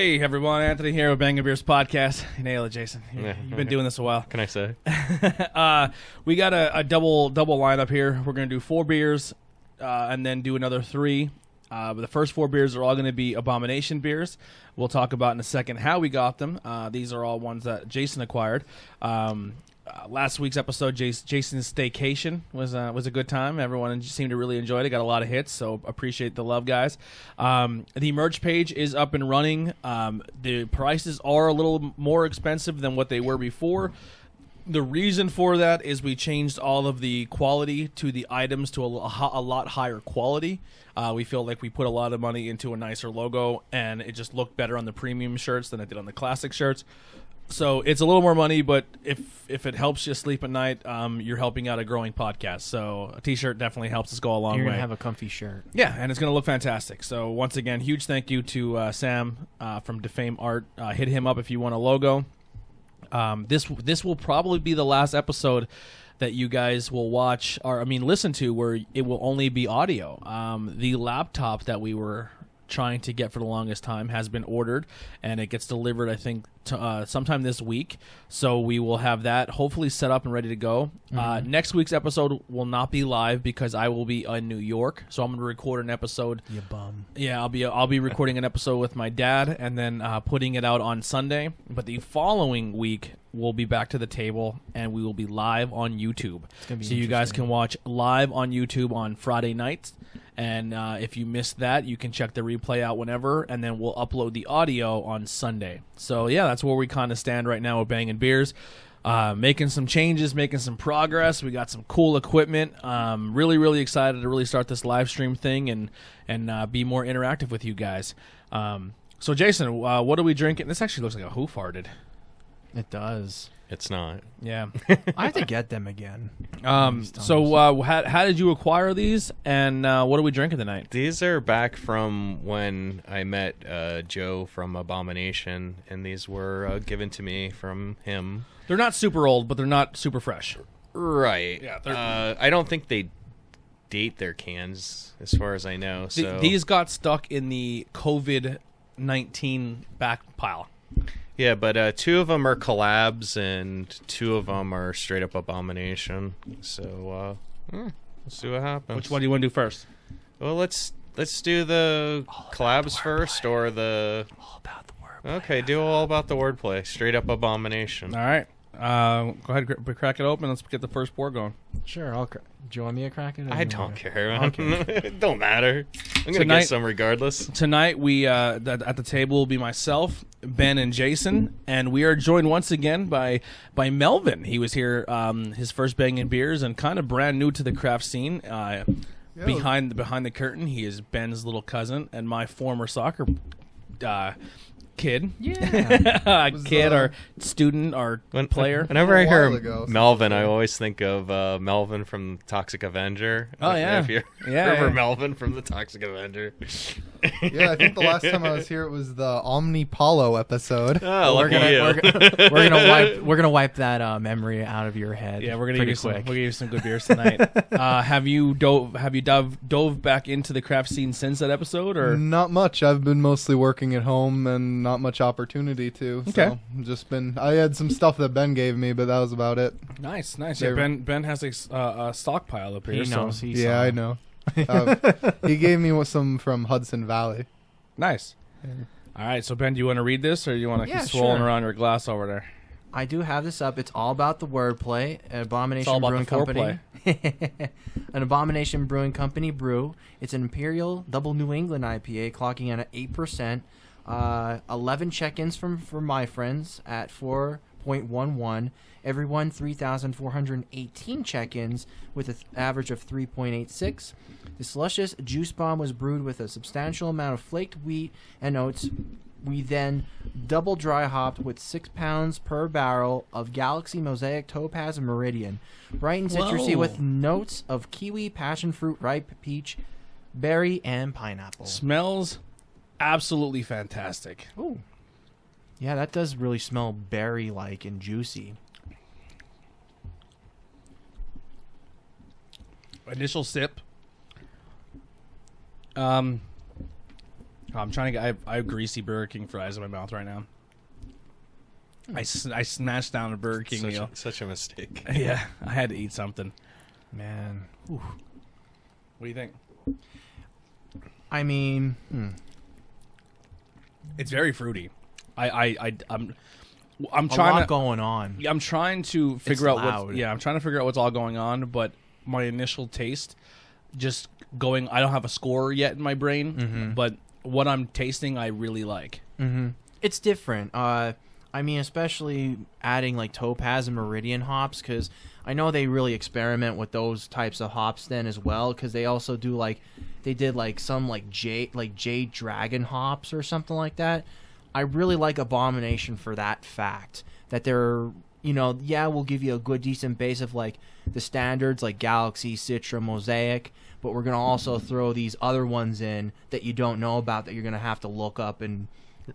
Hey everyone, Anthony here with Bangin Beers Podcast. You nailed it, Jason. You've been doing this a while. Can I say? We got a double lineup here. We're going to do 4 beers and then do another 3. But the first 4 beers are all going to be Abomination beers. We'll talk about in a second how we got them. These are all ones that Jason acquired. Last week's episode, Jason's staycation was a good time. Everyone seemed to really enjoy it. Got a lot of hits, so appreciate the love, guys. The merch page is up and running. The prices are a little more expensive than what they were before. The reason for that is we changed all of the quality to the items to a lot higher quality. We feel like we put a lot of money into a nicer logo, and it just looked better on the premium shirts than it did on the classic shirts. So it's a little more money, but if it helps you sleep at night, you're helping out a growing podcast. So a T-shirt definitely helps us go a long way. You're going to have a comfy shirt. Yeah, and it's going to look fantastic. So once again, huge thank you to Sam from Defame Art. Hit him up if you want a logo. This will probably be the last episode that you guys will watch, or listen to, where it will only be audio. The laptop that we were trying to get for the longest time has been ordered, and it gets delivered, I think, sometime this week. So we will have that hopefully set up and ready to go. Next week's episode will not be live because I will be in New York, so I'm going to record an episode. You bum. Yeah, I'll be recording an episode with my dad and then putting it out on Sunday. But the following week we'll be back to the table and we will be live on YouTube. So you guys can watch live on YouTube on Friday nights. And if you missed that, you can check the replay out whenever, and then we'll upload the audio on Sunday. So yeah, that's where we kind of stand right now with Bangin Beers. Making some changes, making some progress. We got some cool equipment. Really excited to really start this live stream thing and be more interactive with you guys. So Jason, what are we drinking? This actually looks like a Who farted. It does. It's not. Yeah. I have to get them again. So how did you acquire these, and what are we drinking tonight? These are back from when I met Joe from Abomination, and these were given to me from him. They're not super old, but they're not super fresh. Right. Yeah. I don't think they date their cans, as far as I know. So These got stuck in the COVID-19 back pile. yeah, but 2 of them are collabs, and 2 of them are straight up Abomination. So let's see what happens. Which one do you want to do first? Well, let's do the collabs first, or the. All about the wordplay. Okay, do all about the wordplay. Straight up Abomination. All right. Go ahead, crack it open. Let's get the first pour going. Sure. Do you want me to crack it? I don't care. Okay. It don't matter. I'm going to get some regardless. Tonight, we at the table will be myself, Ben, and Jason, and we are joined once again by Melvin. He was here, his first Bangin Beers, and kind of brand new to the craft scene. Behind the curtain, he is Ben's little cousin and my former soccer kid. Yeah. Kid or student or player. Whenever I hear ago, Melvin, I always think of Melvin from Toxic Avenger. Oh, yeah. If you Yeah, remember yeah. Melvin from the Toxic Avenger. Yeah, I think the last time I was here it was the Omni Palo episode. Oh, we're gonna wipe that memory out of your head. Yeah, we're gonna pretty give you quick. we'll give you some good beers tonight. Have you dove back into the craft scene since that episode, or Not much. I've been mostly working at home and not much opportunity to. Okay. So I had some stuff that Ben gave me, but that was about it. nice? Yeah, Ben has a stockpile up here. He knows. So. He Yeah, saw. I know. He gave me some from Hudson Valley. Nice. All right, so Ben, do you want to read this, or do you want to Yeah, keep swirling sure. around your glass over there? I do have this up. It's all about the wordplay. Abomination It's all about Brewing the Company. An Abomination Brewing Company brew. It's an Imperial Double New England IPA, clocking in at 8%. 11 check-ins from my friends at 4.11. Everyone 3,418 check-ins with an average of 3.86. This luscious juice bomb was brewed with a substantial amount of flaked wheat and oats. We then double dry hopped with 6 pounds per barrel of Galaxy, Mosaic, Topaz, and Meridian. Bright and citrusy Whoa. with notes of kiwi, passion fruit, ripe peach, berry, and pineapple. Smells absolutely fantastic. Ooh. Yeah, that does really smell berry-like and juicy. Initial sip. I'm trying to get. I have greasy Burger King fries in my mouth right now. I smashed down a Burger King meal. Such a mistake. Yeah, I had to eat something. Man. Ooh. What do you think? I mean, It's very fruity. I'm a trying lot to going on. I'm trying to figure out loud. I'm trying to figure out what's all going on, but my initial taste just going I don't have a score yet in my brain, but what I'm tasting I really like. It's different. I mean, especially adding like Topaz and Meridian hops, because I know they really experiment with those types of hops then as well, because they also do they did some Jade Dragon hops or something like that. I really like Abomination for that fact that they're, we'll give you a good decent base of like the standards like Galaxy, Citra, Mosaic, but we're gonna also throw these other ones in that you don't know about that you're gonna have to look up and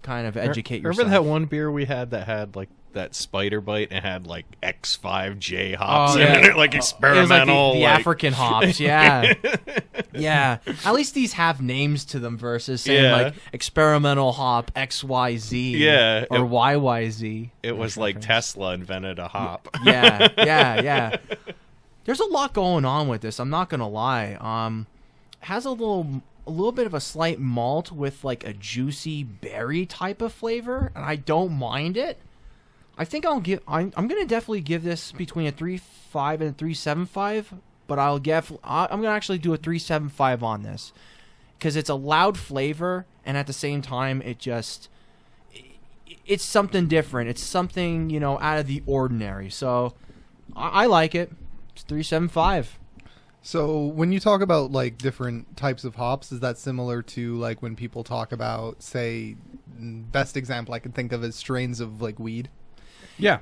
kind of educate yourself. Remember that one beer we had that had like that spider bite and had like X5J hops in it, like experimental, the African hops, yeah. Yeah. At least these have names to them versus saying like experimental hop XYZ or YYZ. It was like Tesla invented a hop. Yeah. There's a lot going on with this, I'm not gonna lie. Has a little bit of a slight malt with like a juicy berry type of flavor, and I don't mind it. I think I'm gonna definitely give this between a 3.5 and a 3.75, but I'm gonna actually do a 3.75 on this because it's a loud flavor, and at the same time it's something different. It's something out of the ordinary. So I like it. It's 3.75. So when you talk about like different types of hops, is that similar to like when people talk about, say, best example I can think of is strains of like weed? Yeah,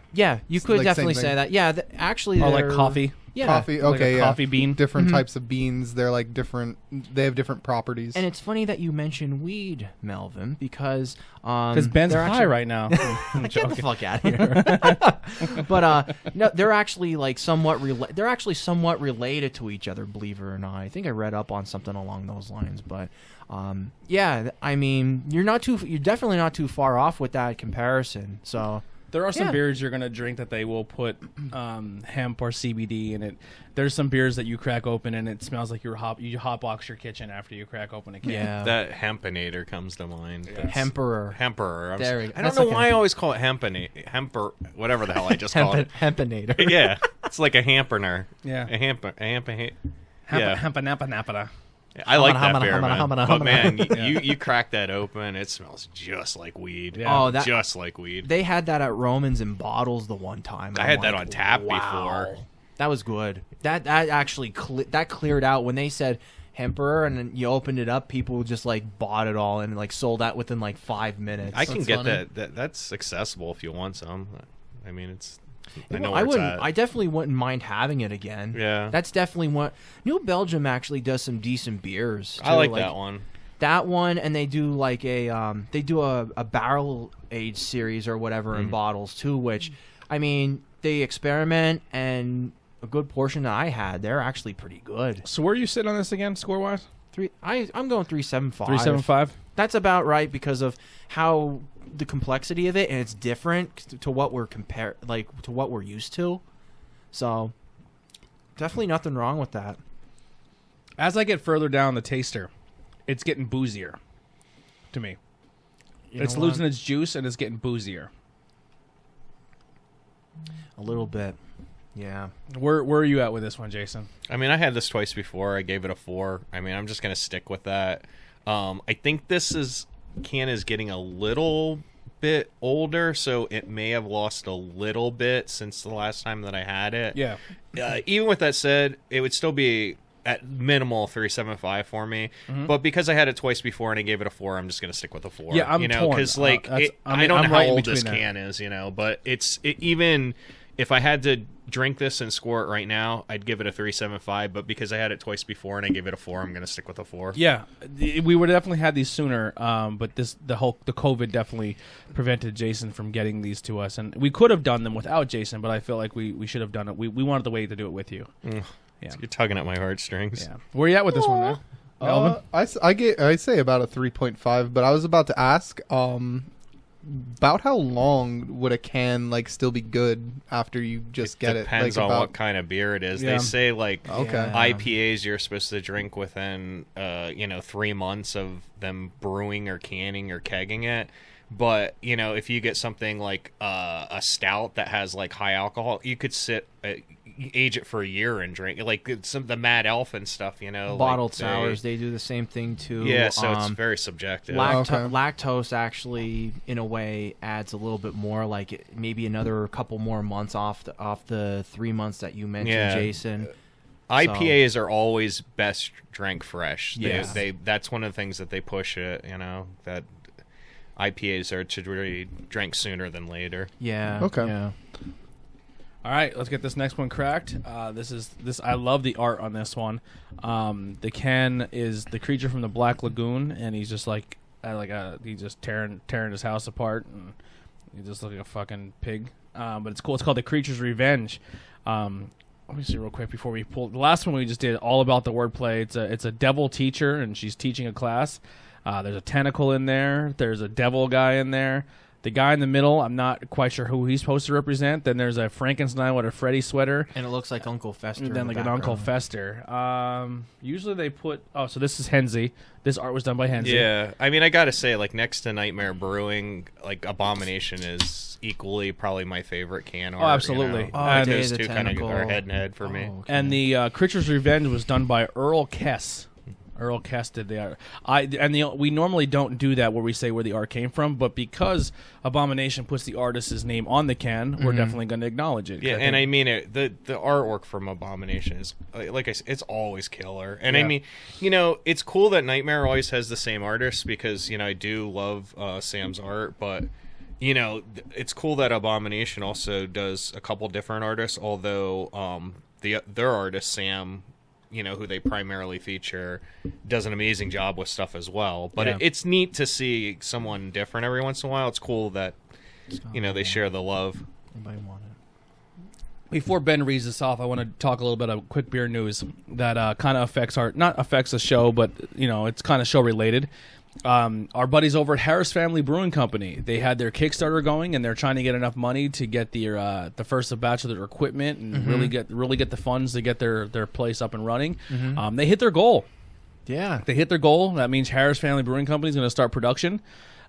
you could like definitely same say thing. that. Yeah, actually, or like coffee. Yeah, coffee. Like Okay, a coffee bean. Different types of beans. They're like different. They have different properties. And it's funny that you mentioned weed, Melvin, because Ben's high right now. I'm Get the joking. fuck out of here. But no, they're actually like somewhat related to each other, believe it or not. I think I read up on something along those lines. But yeah, I mean, you're definitely not too far off with that comparison. So. There are some beers you're gonna drink that they will put hemp or CBD in it. There's some beers that you crack open and it smells like you hotbox your kitchen after you crack open a can. Yeah, That Hempinator comes to mind. Yeah. Hemperor. There we go. I don't know why I always call it Hemper, whatever the hell I just called it. Hempinator. Yeah, it's like a hamperner. Yeah. Hampanappanappada. I like that beer, man. But man, you crack that open, it smells just like weed. Yeah. Oh, just like weed. They had that at Romans in bottles the one time. I had that on tap before. That was good. That actually cleared out when they said Hemperor, and then you opened it up. People just like bought it all and like sold out within like 5 minutes. I can get funny. that. That's accessible if you want some. I mean, it's. I You know know, where it's at. I definitely wouldn't mind having it again. Yeah. That's definitely what New Belgium actually does some decent beers. I too. like that one. That one, and they do like a barrel aged series or whatever in bottles too. Which, I mean, they experiment, and a good portion that I had, they're actually pretty good. So where are you sitting on this again, score wise? I'm going 3.75. 3.75. That's about right because of how the complexity of it, and it's different to what we're to what we're used to. So definitely nothing wrong with that. As I get further down the taster, it's getting boozier to me. It's losing its juice and it's getting boozier. A little bit. Yeah. Where are you at with this one, Jason? I mean, I had this twice before. I gave it a 4. I mean, I'm just gonna stick with that. I think this can is getting a little bit older, so it may have lost a little bit since the last time that I had it. Yeah. Even with that said, it would still be at minimal 3.75 for me. But because I had it twice before and I gave it a 4, I'm just gonna stick with a 4. Yeah, I'm torn. Because like I don't know how old this can is, but even if I had to drink this and score it right now, I'd give it a 3.75. But because I had it twice before and I gave it a 4, I'm gonna stick with a 4. Yeah, we would definitely had these sooner, but the COVID definitely prevented Jason from getting these to us, and we could have done them without Jason, but I feel like we should have done it. We wanted the way to do it with you. Yeah, You're tugging at my heartstrings. yeah. Where are you at with this one, man? Elvin? I say about a 3.5, but I was about to ask about how long would a can like still be good after you just get it? Depends like, on about... what kind of beer it is. Yeah. They say like Okay. IPAs you're supposed to drink within 3 months of them brewing or canning or kegging it. But if you get something like a stout that has like high alcohol, you could age it for a year and drink it. Like some the Mad Elf and stuff. Bottled like sours, they do the same thing too. Yeah, so it's very subjective. Lactose actually, in a way, adds a little bit more, like maybe another couple more months off the 3 months that you mentioned, Yeah. Jason. IPAs are always best drank fresh. Yes. They that's one of the things that they push it. That IPAs are to be drank sooner than later. Yeah. Okay. Yeah. All right, let's get this next one cracked. This. I love the art on this one. The can is the creature from the Black Lagoon, and he's just he's just tearing his house apart, and he just looks like a fucking pig. But it's cool. It's called the Creature's Revenge. Let me see real quick before we pull the last one we just did. All about the wordplay. It's a devil teacher, and she's teaching a class. There's a tentacle in there. There's a devil guy in there. The guy in the middle, I'm not quite sure who he's supposed to represent. Then there's a Frankenstein with a Freddy sweater. And it looks like Uncle Fester. And then like an Uncle Fester. Usually they put... Oh, so this is Henze. This art was done by Henze. Yeah, I mean, I gotta say, like, next to Nightmare Brewing, like, Abomination is equally probably my favorite can art. absolutely. Like, And those the two kind of tentacle. are head and head for me. Okay. And the Creature's Revenge was done by Earl Kess. Earl Kess did the art. We normally don't do that where we say where the art came from, but because Abomination puts the artist's name on the can, we're definitely going to acknowledge it. Yeah, and I mean the artwork from Abomination is like I said, it's always killer. And I Yeah. mean, it's cool that Nightmare always has the same artist because I do love Sam's art, but it's cool that Abomination also does a couple different artists. Although their artist Sam, who they primarily feature, does an amazing job with stuff as well. But Yeah. it's neat to see someone different every once in a while. It's cool that they share the love. Anybody want it? Before Ben reads this off, I want to talk a little bit of quick beer news that kind of not affects the show, but it's kind of show related. Our buddies over at Harris Family Brewing Company, they had their Kickstarter going, and they're trying to get enough money to get the first batch of their equipment and really get the funds to get their place up and running. They hit their goal. Yeah. They hit their goal. That means Harris Family Brewing Company is going to start production.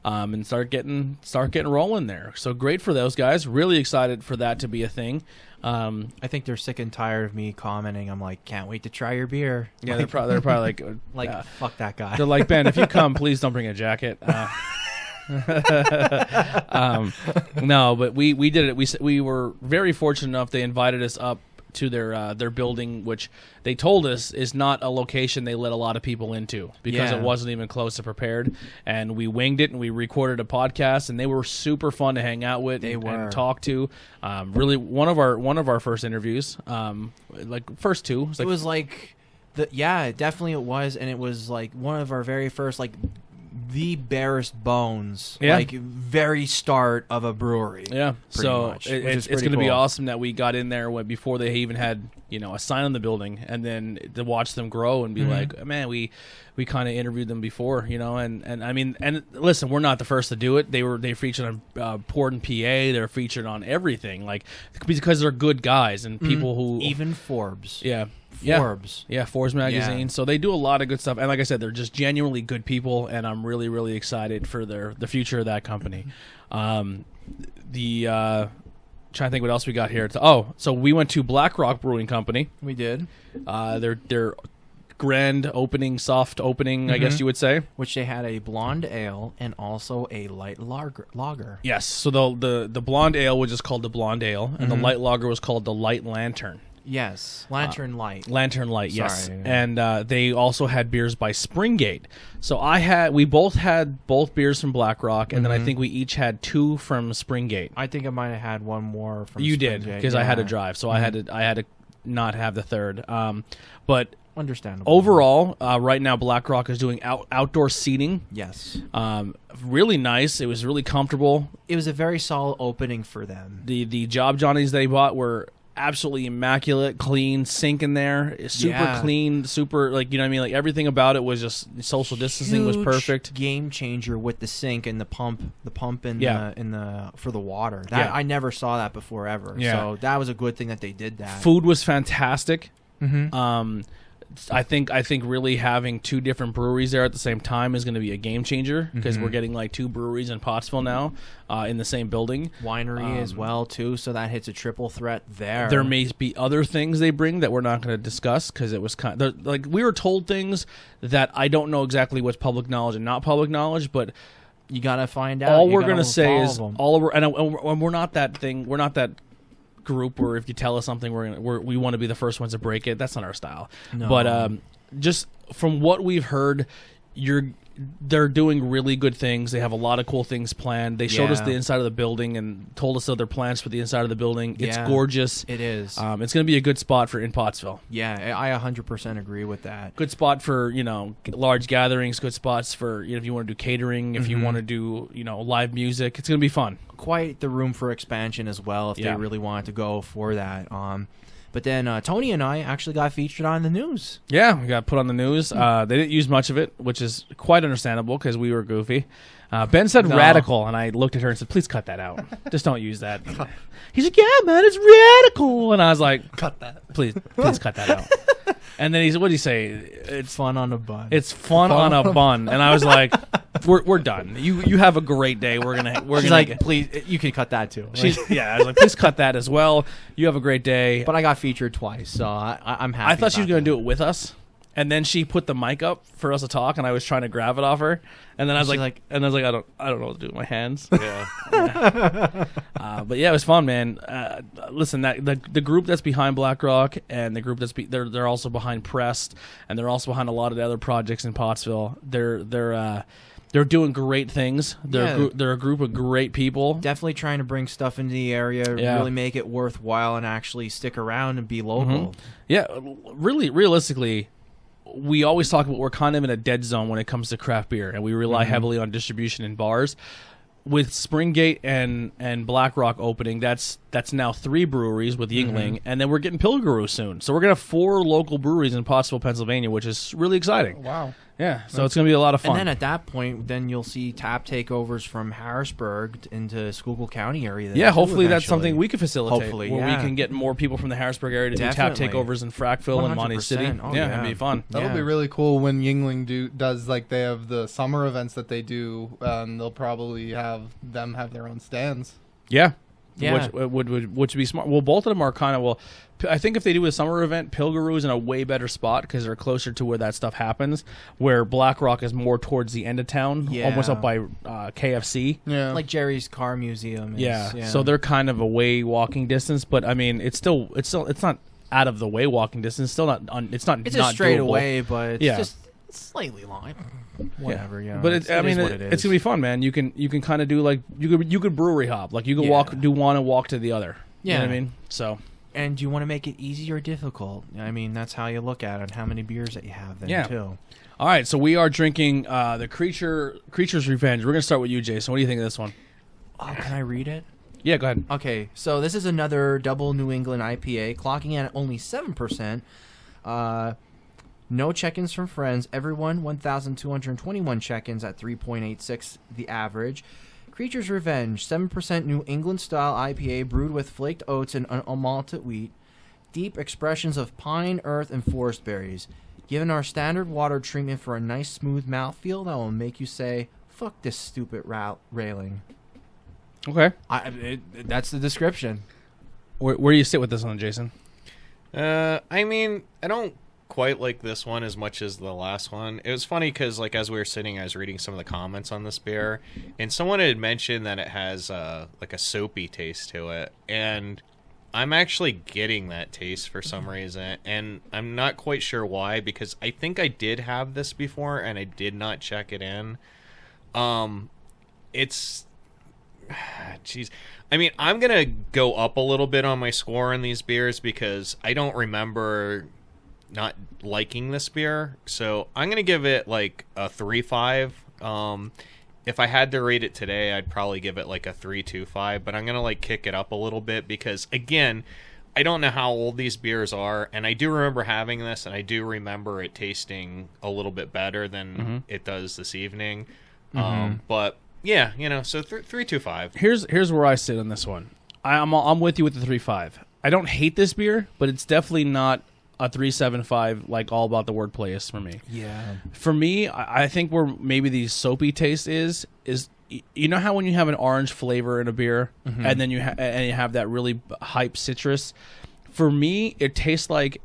And start getting rolling there. So great for those guys. Really excited for that to be a thing. I think they're sick and tired of me commenting. I'm like, can't wait to try your beer. Yeah, they're probably like Fuck that guy. they're like, Ben, if you come, please don't bring a jacket. No, but we did it. We were very fortunate enough. They invited us up to their building, which they told us is not a location they let a lot of people into because Yeah. it wasn't even close to prepared. And we winged it and we recorded a podcast, and they were super fun to hang out with and talk to. Really, one of our first interviews, like first two. It was like, definitely it was, and it was like one of our very first, like, the barest bones, like very start of a brewery. Yeah, so much, it's pretty going to be cool. awesome that we got in there before they even had a sign on the building, and then to watch them grow and be like, man, we kind of interviewed them before, and I mean, and listen, we're not the first to do it. They featured on Port and PA. They're featured on everything, like because they're good guys and people who Even Forbes. Forbes. Yeah, Forbes magazine. Yeah. So they do a lot of good stuff. And like I said, they're just genuinely good people, and I'm really, really excited for the future of that company. Trying to think what else we got here. So we went to Black Rock Brewing Company. We did. Their grand opening, soft opening, I guess you would say. Which they had a blonde ale and also a light lager. Yes. So the blonde ale was just called the blonde ale, and the light lager was called the light lantern. Yes, Lantern Light. Lantern Light, yes. Sorry. And they also had beers by Springate. So we both had both beers from Black Rock, and then I think we each had two from Springate. I think I might have had one more from You did, Springate, because I had to drive, so I had to not have the third. But Understandable. overall, right now Black Rock is doing outdoor seating. Yes. Really nice. It was really comfortable. It was a very solid opening for them. The Job Johnnies they bought were absolutely immaculate, clean sink in there. It's super Yeah. clean, super like you know what I mean. Like everything about it was just social distancing was Huge perfect. Game changer with the sink and the pump in Yeah. the for the water. That Yeah. I never saw that before ever. Yeah. So that was a good thing that they did that. Food was fantastic. Mm-hmm. I think really having two different breweries there at the same time is going to be a game changer because Mm-hmm. we're getting like two breweries in Pottsville now in the same building. Winery as well too, so that hits a triple threat there. There may be other things they bring that we're not going to discuss because it was kind of like we were told things that I don't know exactly what's public knowledge and not public knowledge, but You gotta find out. all You we're gotta going to say follow is them. all we're and we're not that thing. We're not that group where if you tell us something we want to be the first ones to break it. That's not our style. No. But just from what we've heard, they're doing really good things. They have a lot of cool things planned. They showed us Yeah. the inside of the building and told us other plans for the inside of the building. It's Yeah. gorgeous. It is. It's going to be a good spot for in Pottsville. Yeah, I 100% agree with that. Good spot for large gatherings. Good spots for if you want to do catering. If you want to do live music, it's going to be fun. Quite the room for expansion as well if Yeah. they really wanted to go for that. But then Tony and I actually got featured on the news. Yeah, we got put on the news. They didn't use much of it, which is quite understandable because we were goofy. Ben said No. radical, and I looked at her and said, please cut that out. Just don't use that. He's like, yeah, man, it's radical. And I was like, Cut that. please cut that out. And then he said, what did he say? It's fun on a bun. It's fun on a bun. And I was like, we're done. You have a great day. We're She's gonna like, please, you can cut that too. I was like, please cut that as well. You have a great day. But I got featured twice, so I'm happy. I thought she was about going to that. do it with us, and then she put the mic up for us to talk, and I was trying to grab it off her, and then I was She's like, I don't know what to do with my hands. Yeah. But yeah, it was fun, man. Listen, the group that's behind BlackRock and the group they're also behind Prest, and they're also behind a lot of the other projects in Pottsville. They're doing great things. They're a group of great people. Definitely trying to bring stuff into the area, Yeah. really make it worthwhile, and actually stick around and be local. Yeah, really, realistically, we always talk about we're kind of in a dead zone when it comes to craft beer, and we rely heavily on distribution in bars. With Springgate and BlackRock opening, that's now 3 breweries with Yingling, and then we're getting Pilgaroo soon. So we're going to have 4 local breweries in Pottsville, Pennsylvania, which is really exciting. Wow. Yeah, so it's going to be a lot of fun. And then at that point, then you'll see tap takeovers from Harrisburg into Schuylkill County area. yeah, too, hopefully that's eventually. something we can facilitate. Hopefully, where yeah. we can get more people from the Harrisburg area to do tap Definitely. takeovers in Frackville and Monty City. 100%. Oh, yeah, yeah. it'd be fun. That'll Yeah. be really cool when Yingling does like they have the summer events that they do. They'll probably have them have their own stands. Yeah. Yeah. Which would be smart. Well, both of them are kind of I think if they do a summer event, Pilgaroo is in a way better spot because they're closer to where that stuff happens. Where BlackRock is more towards the end of town, Yeah. almost up by KFC. Yeah. Like Jerry's Car Museum. Is, Yeah. So they're kind of away walking distance, but I mean, it's not out of the way walking distance. Still not. It's not. It's not a straight doable. away, but it's Yeah. just slightly long. Whatever, yeah. But it's it's gonna be fun, man. You can kind of do like you could brewery hop, like you could do one and walk to the other. You know what I Yeah. mean? So And you want to make it easy or difficult? I mean, that's how you look at it. How many beers that you have then Yeah. too. all right, so we are drinking the Creature's Revenge. We're gonna start with you, Jason. What do you think of this one? Oh, can I read it? Yeah, go ahead. Okay, so this is another double New England IPA, clocking at only 7%. No check-ins from friends. Everyone, 1,221 check-ins at 3.86, the average. Creature's Revenge, 7% New England-style IPA brewed with flaked oats and unmalted wheat. Deep expressions of pine, earth, and forest berries. Given our standard water treatment for a nice smooth mouthfeel that will make you say, fuck this stupid railing. Okay, That's the description. where do you sit with this one, Jason? I mean, I don't quite like this one as much as the last one. It was funny because, like, as we were sitting, I was reading some of the comments on this beer, and someone had mentioned that it has like a soapy taste to it, and I'm actually getting that taste for some reason, and I'm not quite sure why, because I think I did have this before and I did not check it in. It's jeez. I mean, I'm going to go up a little bit on my score on these beers because I don't remember not liking this beer. So I'm going to give it like a 3.5. If I had to rate it today, I'd probably give it like a 3.25, but I'm going to like kick it up a little bit because, again, I don't know how old these beers are, and I do remember having this, and I do remember it tasting a little bit better than it does this evening. But yeah, so 3.25. Here's where I sit on this one. I'm with you with the 3.5. I don't hate this beer, but it's definitely not a 3.75 like All About the Wordplay is for me. Yeah. For me, I think where maybe the soapy taste is you know how when you have an orange flavor in a beer and then you have that really hype citrus. For me, it tastes like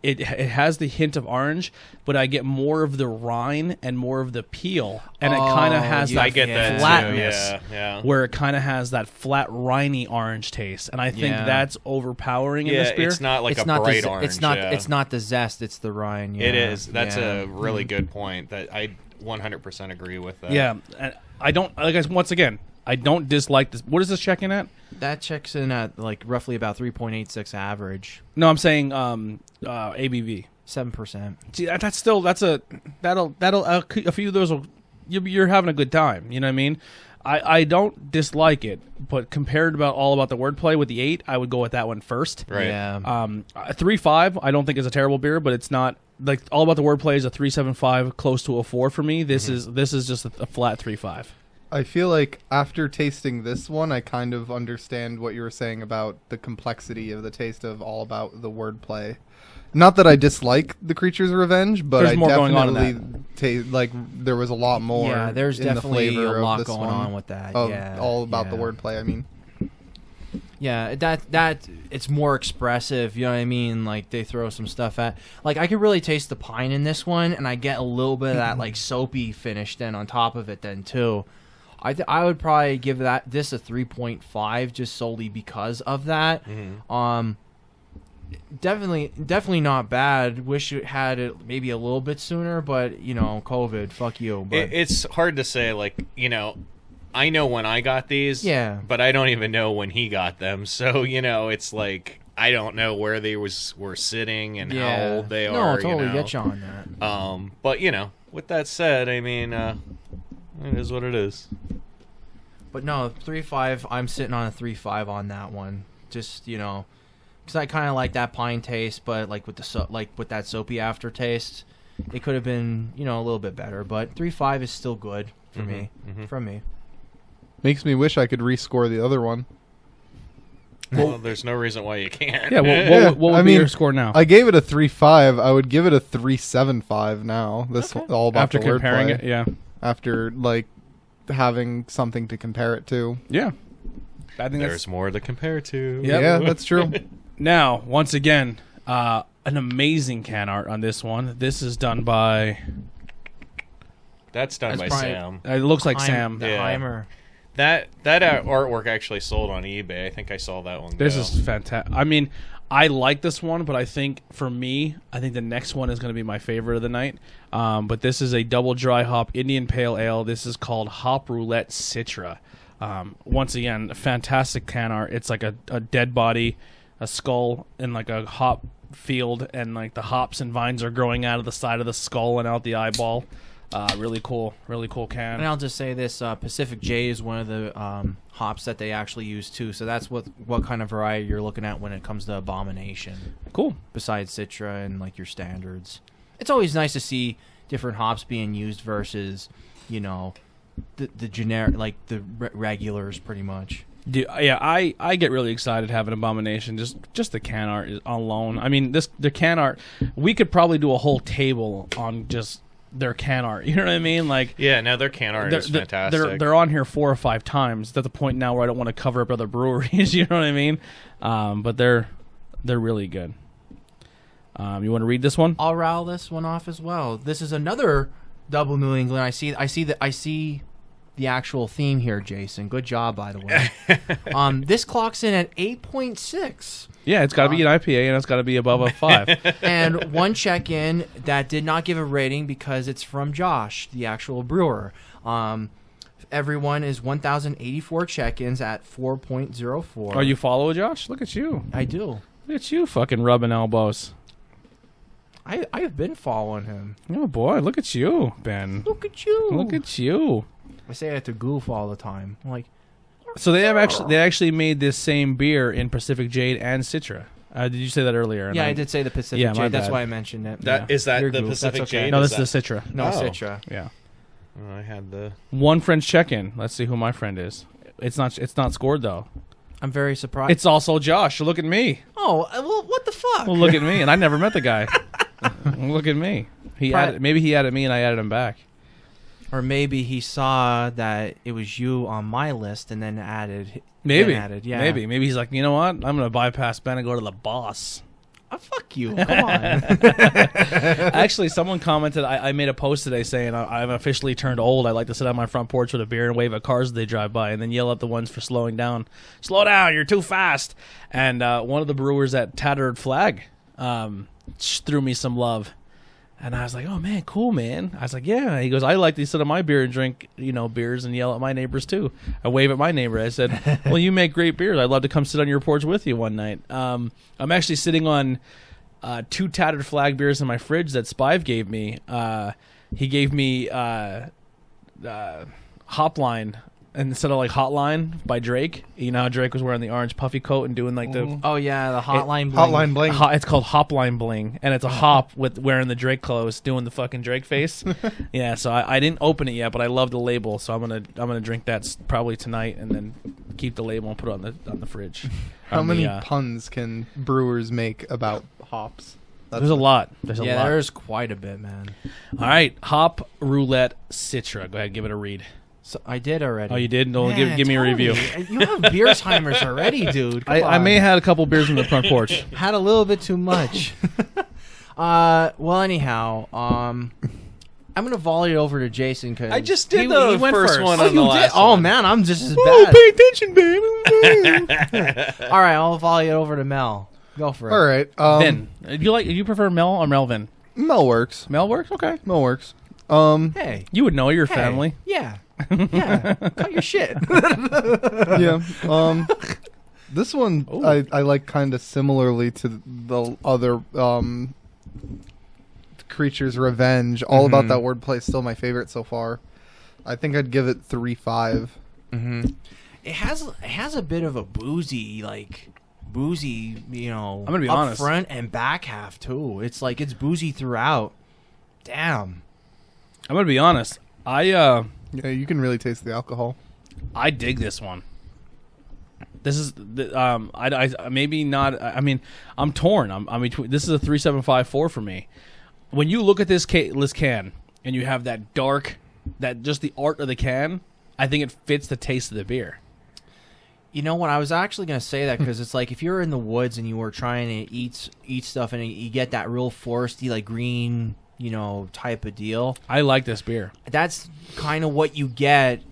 it has the hint of orange, but I get more of the rind and more of the peel, and it kind of has I that get that flatness, too. Yeah. where it kind of has that flat, rindy orange taste, and I think that's overpowering in this beer. It's not like It's a not bright the, orange. it's not yeah. it's not the zest, it's the rind. Yeah. It is. That's yeah. a really good point. That I 100% agree with that. Yeah, and I don't once again. I don't dislike this. What is this checking at? That checks in at like roughly about 3.86 average, No, I'm saying ABV. 7%. See, that'll a few of those will you're having a good time. You know what I mean? I don't dislike it, but compared about All About the Wordplay with the 8, I would go with that one first. Right. Yeah. 3.5, I don't think is a terrible beer, but it's not like All About the Wordplay is a 3.75, close to a 4 for me. This is just a flat 3.5. I feel like after tasting this one, I kind of understand what you were saying about the complexity of the taste of All About the Wordplay. Not that I dislike The Creature's Revenge, but There's I more going on in definitely taste like there was a lot more. Yeah, there's in the definitely flavor a lot of this going one, on with that. Of Yeah, All About the yeah. Wordplay. I mean, Yeah, that it's more expressive, you know what I mean? Like they throw some stuff at, like I could really taste the pine in this one, and I get a little bit of that like soapy finish then on top of it then too. I would probably give this a 3.5 just solely because of that. Definitely not bad. Wish it had it maybe a little bit sooner, but COVID, fuck you. But It's hard to say. Like I know when I got these. Yeah. But I don't even know when he got them. So it's like I don't know where they were sitting and how old they no, are. totally get you on that. But with that said, I mean, it is what it is. But no, 3.5. I'm sitting on a 3.5 on that one. Just because I kind of like that pine taste, but like with with that soapy aftertaste, it could have been a little bit better. But 3.5 is still good for me. From me. makes me wish I could rescore the other one. Well, there's no reason why you can't. Yeah, what would be your score now? I gave it a 3.5. I would give it a 3.75 now. This All About After the comparing Wordplay. it, yeah. After having something to compare it to. Yeah. I think There's more to compare to. Yep. Yeah, that's true. Now, once again, an amazing can art on this one. This is done by... That's done by probably- Sam. It looks like Sam. The Yeah. Heimer. That artwork actually sold on eBay. I think I saw that one. This go. is fantastic. I mean, I like this one, but I think for me, the next one is going to be my favorite of the night. But this is a double dry hop Indian Pale Ale. This is called Hop Roulette Citra. Once again, a fantastic can art. It's like a dead body, a skull, and like a hop field, and like the hops and vines are growing out of the side of the skull and out the eyeball. Really cool can. And I'll just say this: Pacific J is one of the hops that they actually use too. So that's what kind of variety you're looking at when it comes to Abomination. Cool. Besides Citra and like your standards, it's always nice to see different hops being used versus, the generic, like the regulars, pretty much. Yeah, I get really excited having Abomination. Just the can art is alone. I mean, the can art. We could probably do a whole table on just their can art. You know what I mean? Like, Yeah, no, their can art is fantastic. They're on here 4 or 5 times. At the point now where I don't want to cover up other breweries. You know what I mean? But they're really good. You want to read this one? I'll rattle this one off as well. This is another double New England. I see the actual theme here, Jason. Good job, by the way. This clocks in at 8.6. Yeah, it's got to be an IPA and it's got to be above a 5. And one check-in that did not give a rating because it's from Josh, the actual brewer. Everyone is 1,084 check-ins at 4.04. Oh, you follow Josh? Look at you. I do. Look at you fucking rubbing elbows. I've been following him. Oh, boy. Look at you, Ben. Look at you. Look at you. I say that to Goof all the time. I'm like, So they actually made this same beer in Pacific Jade and Citra. Did you say that earlier? And Yeah, I did say the Pacific Yeah, my Jade. That's bad. why I mentioned it. Is that You're the goof. Pacific That's okay. Jade? No, Is this is that- the Citra. No, Oh. Citra. Yeah. Oh, I had the. One French check-in. Let's see who my friend is. It's not scored though. I'm very surprised. It's also Josh. Look at me. well, what the fuck? Well, look at me, and I never met the guy. Look at me. Maybe he added me, and I added him back. Or maybe he saw that it was you on my list and then added. Maybe. Yeah. Maybe he's like, you know what? I'm gonna bypass Ben and go to the boss. Oh, fuck you. Come on. Actually, someone commented. I made a post today saying I'm officially turned old. I like to sit on my front porch with a beer and wave at cars as they drive by, and then yell at the ones for slowing down. Slow down! You're too fast. And one of the brewers at Tattered Flag threw me some love. And I was like, oh, man, cool, man. I was like, yeah. He goes, I like to sit on my beer and drink, beers and yell at my neighbors, too. I wave at my neighbor. I said, well, you make great beers. I'd love to come sit on your porch with you one night. I'm actually sitting on 2 Tattered Flag beers in my fridge that Spive gave me. He gave me Hopline instead of like Hotline by Drake. You know how Drake was wearing the orange puffy coat and doing like the... Oh, yeah, the Hotline Bling. Hotline Bling. It's called Hopline Bling, and it's a hop with wearing the Drake clothes, doing the fucking Drake face. Yeah, so I didn't open it yet, but I love the label, so I'm gonna drink that probably tonight, and then keep the label and put it on the fridge. How many puns can brewers make about hops? There's a lot. There's a lot. There's quite a bit, man. All right, Hop Roulette Citra. Go ahead, give it a read. So I did already. Oh, you did? No, Man, give me a tell review. You have Beersheimers already, dude. Come I on. may have had a couple beers on the front porch. Had a little bit too much. Well, anyhow, I'm gonna volley it over to Jason because I just did the first one on the last Oh one. man, I'm just as Oh, bad. pay attention, baby. All right, I'll volley it over to Mel. Go for it. All right. Vin. Do you prefer Mel or Melvin? Mel works. Mel works? Okay. Mel works. Hey. You would know your Hey. family. Yeah. Yeah. Cut your shit. Yeah. This one Ooh. I like kind of similarly to the other Creature's Revenge. All about that wordplay is still my favorite so far. I think I'd give it 3.5. Mm-hmm. It has a bit of a boozy, I'm gonna be up honest. front and back half too. It's like it's boozy throughout. Damn. I'm gonna be honest. Yeah, you can really taste the alcohol. I dig this one. This is I maybe not. I mean, I'm torn. I'm between. This is a 3.754 for me. When you look at this can and you have that dark, that just the art of the can, I think it fits the taste of the beer. You know what? I was actually going to say that because it's like if you're in the woods and you were trying to eat stuff and you get that real foresty, like green, type of deal. I like this beer. That's kind of what you get,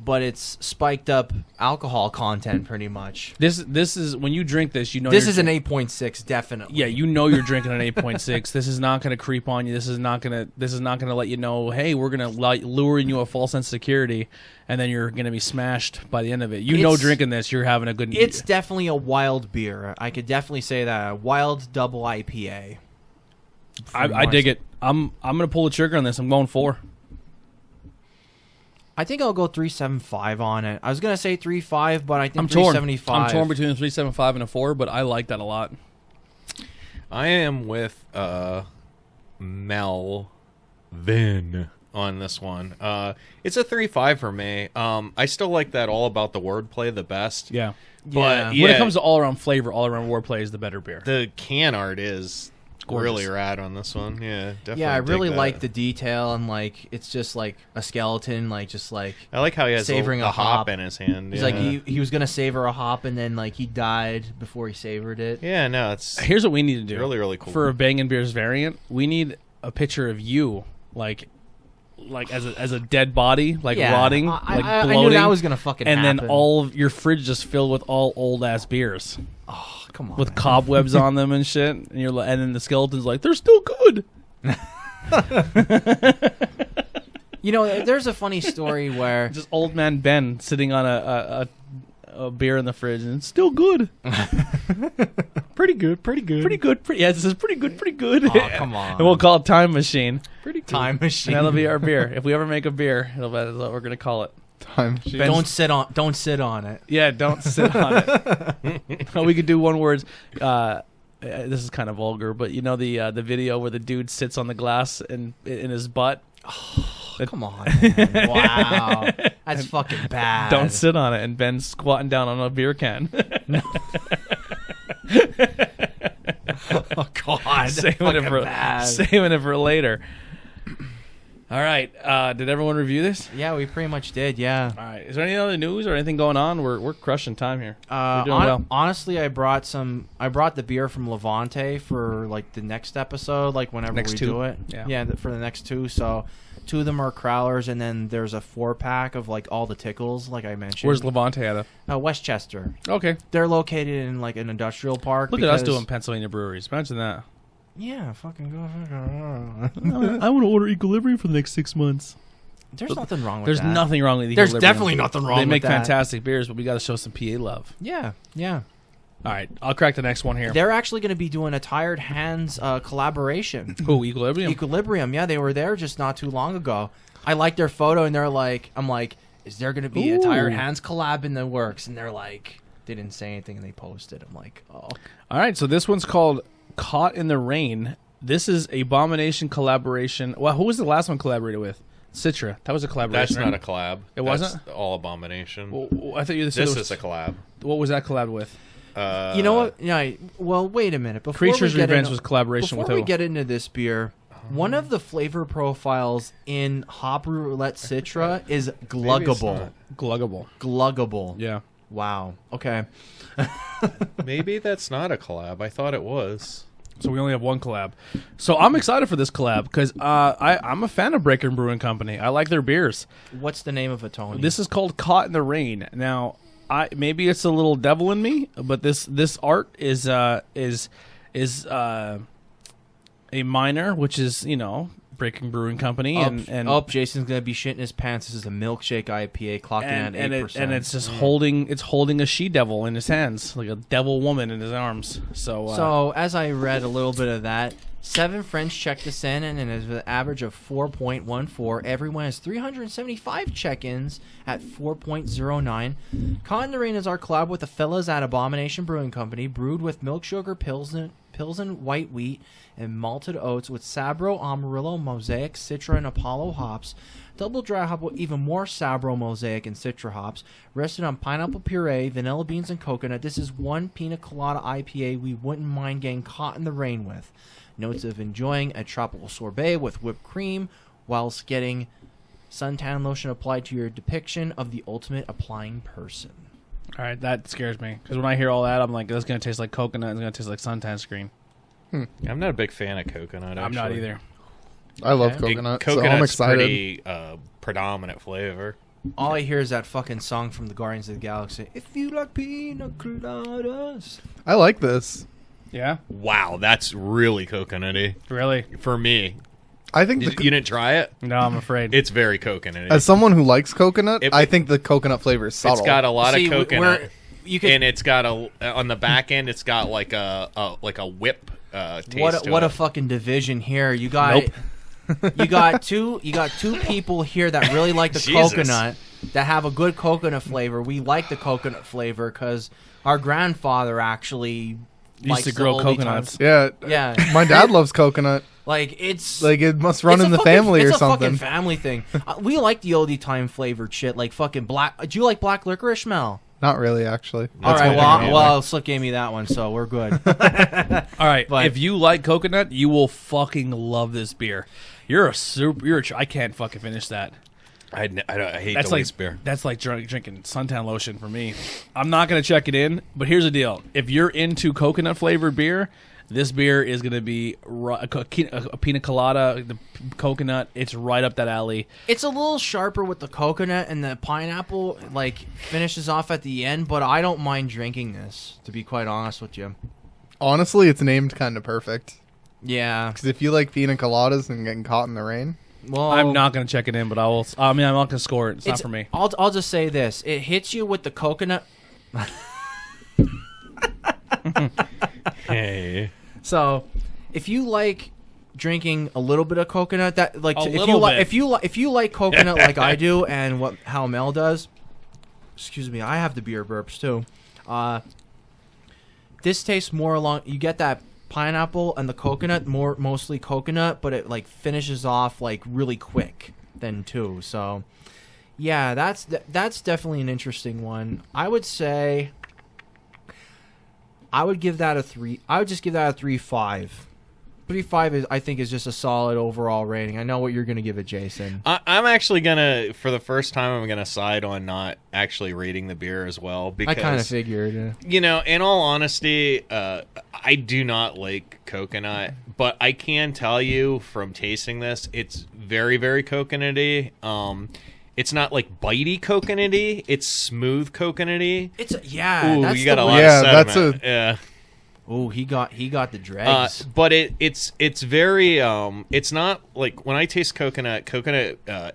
but it's spiked up alcohol content pretty much. This is when you drink this, This is an 8.6, definitely. Yeah, you're drinking an 8.6. This is not going to creep on you. This is not going to let you know, hey, we're going to lure in you a false sense of security, and then you're going to be smashed by the end of it. Drinking this, you're having a good. It's definitely a wild beer. I could definitely say that. A wild double IPA. I dig it. I'm going to pull the trigger on this. I'm going 4. I think I'll go 3.75 on it. I was gonna say 3.5, but I think I'm torn. 3.75. I'm torn between a 3.75 and a 4, but I like that a lot. I am with Melvin on this one. It's a 3.5 for me. I still like that all about the wordplay the best. Yeah. But When it comes to all around flavor, all around wordplay is the better beer. the can art is Gorgeous. really rad on this one. Yeah, definitely. Yeah, I dig really that. like the detail and it's just like a skeleton, I like how he has savoring a a hop. in his hand. He's yeah. like he was gonna savor a hop and then he died before he savored it. Yeah, no, it's Here's what we need to do. really, really cool. For a Bangin' Beers variant, we need a picture of you, as a dead body, rotting, I bloating. knew that was gonna fucking and happen. then all of your fridge just filled with all old ass beers Oh, come on. with cobwebs on them and shit. And and then the skeleton's like, they're still good. There's a funny story where Just old man Ben sitting on a beer in the fridge, and it's still good. pretty good. Pretty good. Yeah, this is pretty good. Pretty good. Oh, come on. And we'll call it Time Machine. Pretty time machine. And that'll be our beer. If we ever make a beer, that's what we're gonna call it. Time machine. Don't sit on it. Yeah, don't sit on it. We could do one word. this is kind of vulgar, but you know the video where the dude sits on the glass and in his butt. Come on. Man. Wow. That's fucking bad. Don't sit on it, and Ben's squatting down on a beer can. Oh God. Saving it for later. All right. Did everyone review this? Yeah, we pretty much did. Yeah. All right. Is there any other news or anything going on? We're crushing time here. We're doing well. Honestly, I brought the beer from Levante for like the next episode, like whenever we do it. Yeah, for the next two. So 2 of them are crowlers, and then there's a 4-pack of like all the tickles, like I mentioned. Where's Levante at? Westchester. Okay. They're located in like an industrial park. Look at us doing Pennsylvania breweries. Imagine that. Yeah, fucking go. I want to order Equilibrium for the next 6 months. There's nothing wrong with There's that. nothing wrong with Equilibrium. There's definitely nothing wrong with that. They make fantastic beers, but we got to show some PA love. Yeah. All right, I'll crack the next one here. They're actually going to be doing a Tired Hands collaboration. Oh, Equilibrium? Equilibrium, yeah. They were there just not too long ago. I liked their photo, and I'm like, is there going to be a Tired Hands collab in the works? And they're like, they didn't say anything, and they posted. I'm like, oh. All right, so this one's called Caught in the Rain. This is Abomination collaboration. Well, who was the last one collaborated with? Citra. That was a collaboration. That's not a collab. It wasn't? All Abomination. Well, I thought you said this is a collab. What was that collab with? You know what? Yeah. Well, wait a minute. Creatures Revenge was collaboration with who? Before we get into this beer, one of the flavor profiles in Hop Roulette Citra is gluggable. Gluggable. Yeah. Wow. Okay. Maybe that's not a collab. I thought it was. So we only have one collab. So I'm excited for this collab because I'm a fan of Breaker Brewing Company. I like their beers. What's the name of it, Tony? This is called Caught in the Rain. Now, maybe it's a little devil in me, but this art is a minor, which is Breaking Brewing Company, and Jason's gonna be shitting his pants. This is a milkshake IPA clocking at 8%, and it's just holding a she devil in his hands, like a devil woman in his arms. So as I read a little bit of that, 7 friends checked us in, and it's an average of 4.14. Everyone has 375 check-ins at 4.09. Caught in the Rain is our collab with the fellas at Abomination Brewing Company, brewed with milk sugar, Pilsen white wheat, and malted oats with Sabro, Amarillo, Mosaic, Citra, and Apollo hops. Double dry hop with even more Sabro, Mosaic, and Citra hops. Rested on pineapple puree, vanilla beans, and coconut. This is one pina colada IPA we wouldn't mind getting caught in the rain with. Notes of enjoying a tropical sorbet with whipped cream whilst getting suntan lotion applied to your depiction of the ultimate applying person. All right, that scares me because when I hear all that, I'm like, "That's gonna taste like coconut. It's gonna taste like suntan screen." I'm not a big fan of coconut. I'm not either. I love coconut, so I'm Coconut's excited. Pretty predominant flavor. All I hear is that fucking song from the Guardians of the Galaxy. If you like pina coladas. I like this. Yeah. Wow, that's really coconutty. Really? For me. I think You didn't try it? No, I'm afraid. It's very coconutty. as someone who likes coconut, I think the coconut flavor is subtle. It's got a lot of coconut, and it's got on the back end. It's got like a whip taste. What a fucking division here! You got you got two people here that really like the Jesus. coconut, that have a good coconut flavor. We like the coconut flavor because our grandfather actually used to grill coconuts. Yeah. My dad loves coconut. Like it's like it must run in the family or something. It's a fucking family thing. We like the oldie time flavored shit, like fucking black. Do you like black licorice, Mel? Not really, actually. All right, well, Slick gave me that one, so we're good. All right, but if you like coconut, you will fucking love this beer. I can't fucking finish that. I hate That's the like beer. That's like drinking suntan lotion for me. I'm not gonna check it in, but here's the deal: if you're into coconut flavored beer, this beer is going to be a pina colada, the coconut. It's right up that alley. It's a little sharper with the coconut, and the pineapple like finishes off at the end, but I don't mind drinking this, to be quite honest with you. Honestly, it's named kind of perfect. Yeah. Because if you like pina coladas and getting caught in the rain... Well, I'm not going to check it in, but I'm not going to score it. It's not for me. I'll just say this. It hits you with the coconut... Hey... So, if you like drinking a little bit of coconut, that like if you like coconut like I do, and how Mel does, excuse me, I have the beer burps too. This tastes more along. You get that pineapple and the coconut, mostly coconut, but it like finishes off like really quick then too. So yeah, that's definitely an interesting one. I would say I would give that a 3. I would just give that a 3.5. 3.5 is, I think, is just a solid overall rating. I know what you're going to give it, Jason. I'm actually gonna, for the first time, I'm gonna side on not actually rating the beer as well, because I kind of figured. you know, in all honesty, I do not like coconut, but I can tell you from tasting this, it's very, very coconutty. It's not like bitey coconutty; it's smooth coconutty. It's yeah. Ooh, that's you got the a word. lot Yeah, of that's sediment. Yeah. Oh, he got the dregs. But it's very it's not like when I taste coconut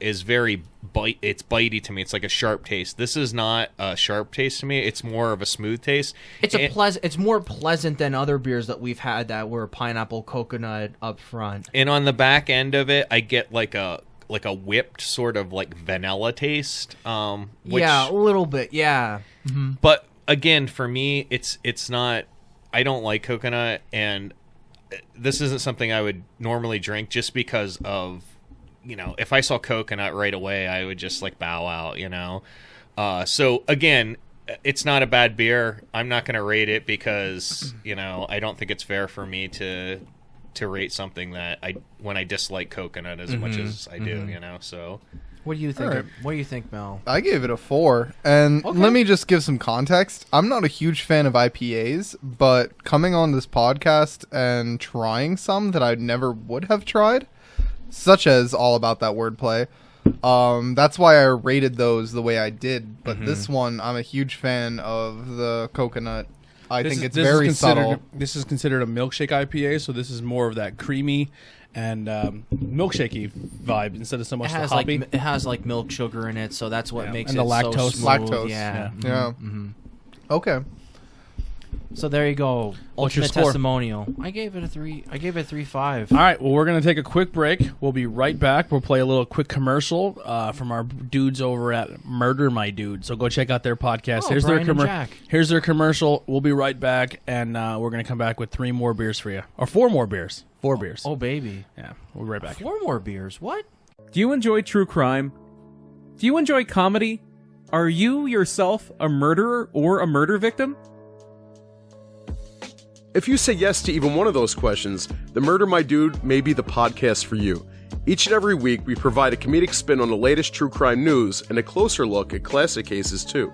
is very it's bitey to me. It's like a sharp taste. This is not a sharp taste to me. It's more of a smooth taste. It's more pleasant than other beers that we've had that were pineapple coconut up front. And on the back end of it, I get like a whipped sort of like vanilla taste. Which, yeah, a little bit. Yeah. Mm-hmm. But again, for me, it's not. I don't like coconut, and this isn't something I would normally drink just because of, you know, if I saw coconut right away, I would just like bow out, you know. So again, it's not a bad beer. I'm not going to rate it because, you know, I don't think it's fair for me to rate something that when I dislike coconut as much as I do, you know. So What do you think? All right. What do you think, Mel? I gave it a 4. And Okay. let me just give some context. I'm not a huge fan of IPAs, but coming on this podcast and trying some that I never would have tried, such as All About That Wordplay, that's why I rated those the way I did. But this one, I'm a huge fan of the coconut. I think it's very subtle. This is considered a milkshake IPA, so this is more of that creamy and milkshakey vibe instead of so much the hoppy. It has like milk sugar in it, so that's what Yeah. makes And it the lactose. so smooth. Lactose. Yeah. Yeah. Yeah. Okay. So there you go. What's your Ultimate score? testimonial. I gave it a 3. I gave it 3.5. All right, well, we're going to take a quick break. We'll be right back. We'll play a little quick commercial from our dudes over at Murder My Dude. So go check out their podcast. Oh, Brian and Jack. Here's their commercial. We'll be right back, and we're going to come back with 3 more beers for you. Or 4 more beers. 4 beers. Oh baby. Yeah, we'll be right back. 4 more beers. What? Do you enjoy true crime? Do you enjoy comedy? Are you yourself a murderer or a murder victim? If you say yes to even one of those questions, the Murder My Dude may be the podcast for you. Each and every week, we provide a comedic spin on the latest true crime news and a closer look at classic cases too.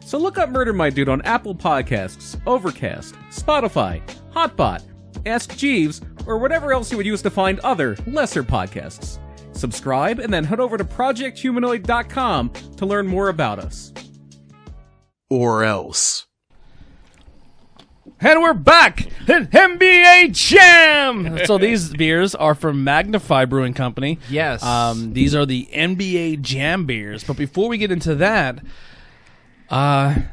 So look up Murder My Dude on Apple Podcasts, Overcast, Spotify, Hotbot, Ask Jeeves, or whatever else you would use to find other, lesser podcasts. Subscribe and then head over to ProjectHumanoid.com to learn more about us. Or else. And we're back at NBA Jam. So these beers are from Magnify Brewing Company. Yes. These are the NBA Jam beers. But before we get into that, I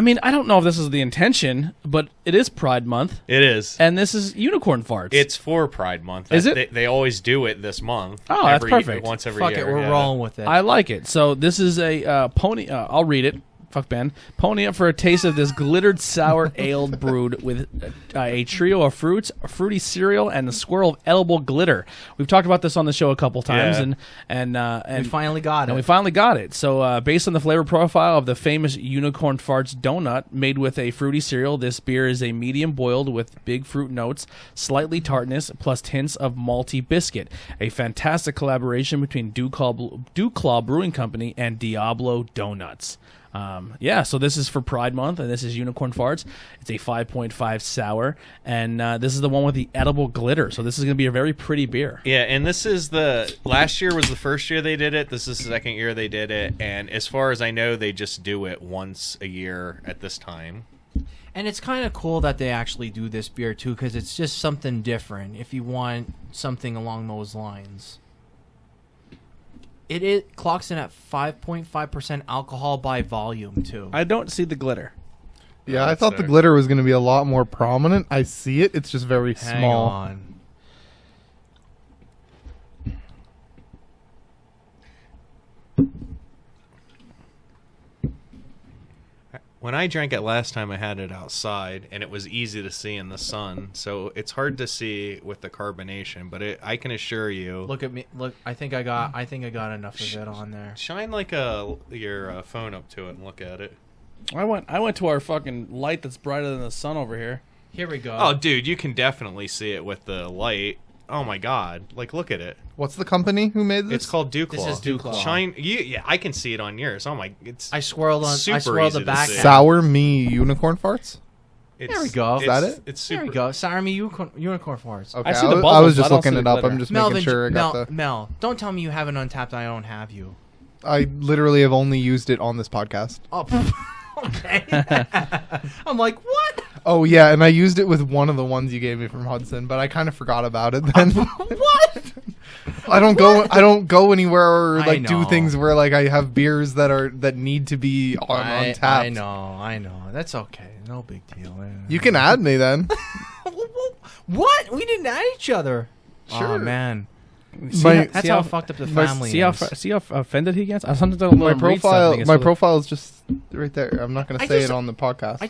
mean, I don't know if this is the intention, but it is Pride Month, it is. and this is Unicorn Farts. It's for Pride Month. Is it? They always do it this month. Oh, that's perfect. Once every Fuck year. it. We're yeah. rolling with it. I like it. So this is a pony. I'll read it. Fuck Ben. Pony up for a taste of this glittered sour ale brewed with a trio of fruits, a fruity cereal, and a swirl of edible glitter. We've talked about this on the show a couple times, Yeah. and we finally got we it. finally got it. So based on the flavor profile of the famous Unicorn Farts donut made with a fruity cereal, this beer is a medium boiled with big fruit notes, slightly tartness, plus hints of malty biscuit. A fantastic collaboration between Dew Claw Brewing Company and Diablo Donuts. So this is for Pride Month, and this is Unicorn Farts. It's a 5.5 sour, and this is the one with the edible glitter. So this is going to be a very pretty beer. Yeah, and this is last year was the first year they did it. This is the second year they did it, and as far as I know, they just do it once a year at this time. And it's kind of cool that they actually do this beer too, because it's just something different. If you want something along those lines. It clocks in at 5.5% alcohol by volume too. I don't see the glitter. Yeah, I that's thought the fair. glitter was going to be a lot more prominent. I see it. It's just very Hang small. on. When I drank it last time, I had it outside, and it was easy to see in the sun. So it's hard to see with the carbonation, but I can assure you. Look at me. Look, I think I got enough of it on there. Shine like your phone up to it and look at it. I went to our fucking light that's brighter than the sun over here. Here we go. Oh, dude, you can definitely see it with the light. Oh my God! Like, look at it. What's the company who made this? It's called Dewclaw. This is Dewclaw. Shine. Yeah, I can see it on yours. Oh my! It's. I swirled super the easy to back. see. Sour Me Unicorn Farts. It's, There we go. Is that it? It's super. There we go. Sour Me unicorn farts. Okay, I see the I bubbles, was but I just don't looking see it the up. glitter. I'm just Melvin, making sure I got Mel, don't tell me you have it untapped. I don't have you. I literally have only used it on this podcast. Oh, okay. I'm like, what? Oh yeah, and I used it with one of the ones you gave me from Hudson, but I kind of forgot about it then. What? I don't go anywhere or I like do know. things where like I have beers that need to be on tap. I know. That's okay. No big deal. You can add me then. What? We didn't add each other. Sure. Oh man. That's See how fucked up the family See how is. see how offended he gets. Sometimes I don't My let him read profile something, my so- profile is just right there. I'm not going I to say just- it on the podcast. I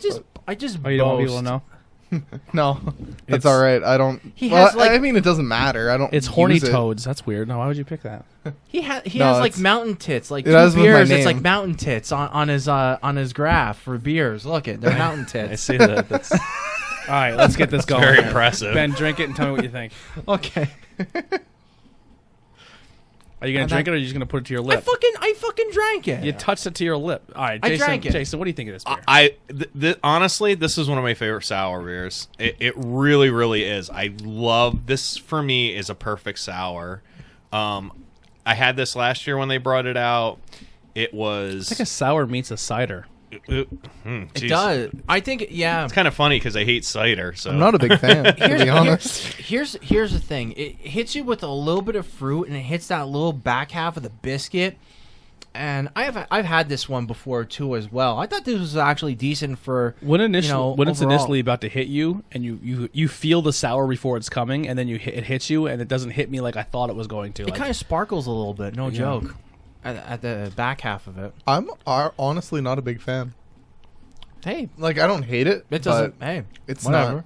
just Oh, you don't want people boast. to know? no. That's It's- all right. I don't. He well, has, like- I mean, it doesn't matter. I don't. It's horny use it. toads. That's weird. No, why would you pick that? He No, has like it's- mountain tits, like it 2 has with my beers. It's like name. mountain tits on his graph for beers. Look it, they're mountain I tits. see that. That's All right, let's get this going. very here. impressive. Ben, drink it and tell me what you think. Okay. Are you gonna drink it or are you just gonna put it to your lip? I fucking drank it. You touched it to your lip. All right, I Jason. drank it. Jason, what do you think of this beer? Honestly, this is one of my favorite sour beers. It really, really is. I love this. For me, is a perfect sour. I had this last year when they brought it out. It was. It's like a sour meets a cider. It does. I think, yeah. It's kind of funny because I hate cider. So I'm not a big fan, to be honest. Here's the thing. It hits you with a little bit of fruit, and it hits that little back half of the biscuit. And I've had this one before too as well. I thought this was actually decent for When it's overall. initially about to hit you, and you feel the sour before it's coming, and then it hits you, and it doesn't hit me like I thought it was going to. It kind of sparkles a little bit. No joke. At the back half of it. I'm honestly not a big fan. Hey, Like, I don't hate it. it doesn't. but Hey, It's whatever. not.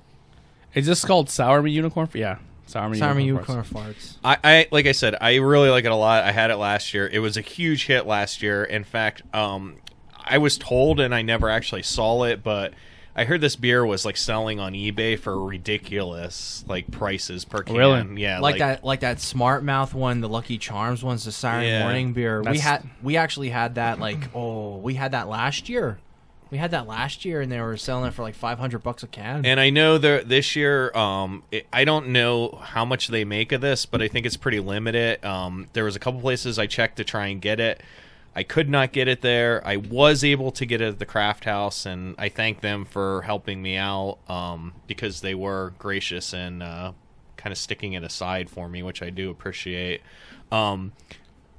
Is this called Sour Me Unicorn? Yeah, Sour Me Sour Me Unicorn. unicorn farts. I like I said, I really like it a lot. I had it last year. It was a huge hit last year. In fact, I was told, and I never actually saw it, but I heard this beer was like selling on eBay for ridiculous like prices per can. Really? Yeah, Like that Smart Mouth one, the Lucky Charms one's the Saturday Yeah. morning beer. That's- We actually had that we had that last year. We had that last year, and they were selling it for like $500 a can. And I know this year, I don't know how much they make of this, but I think it's pretty limited. There was a couple places I checked to try and get it. I could not get it there. I was able to get it at the Craft House, and I thank them for helping me out because they were gracious and kind of sticking it aside for me, which I do appreciate.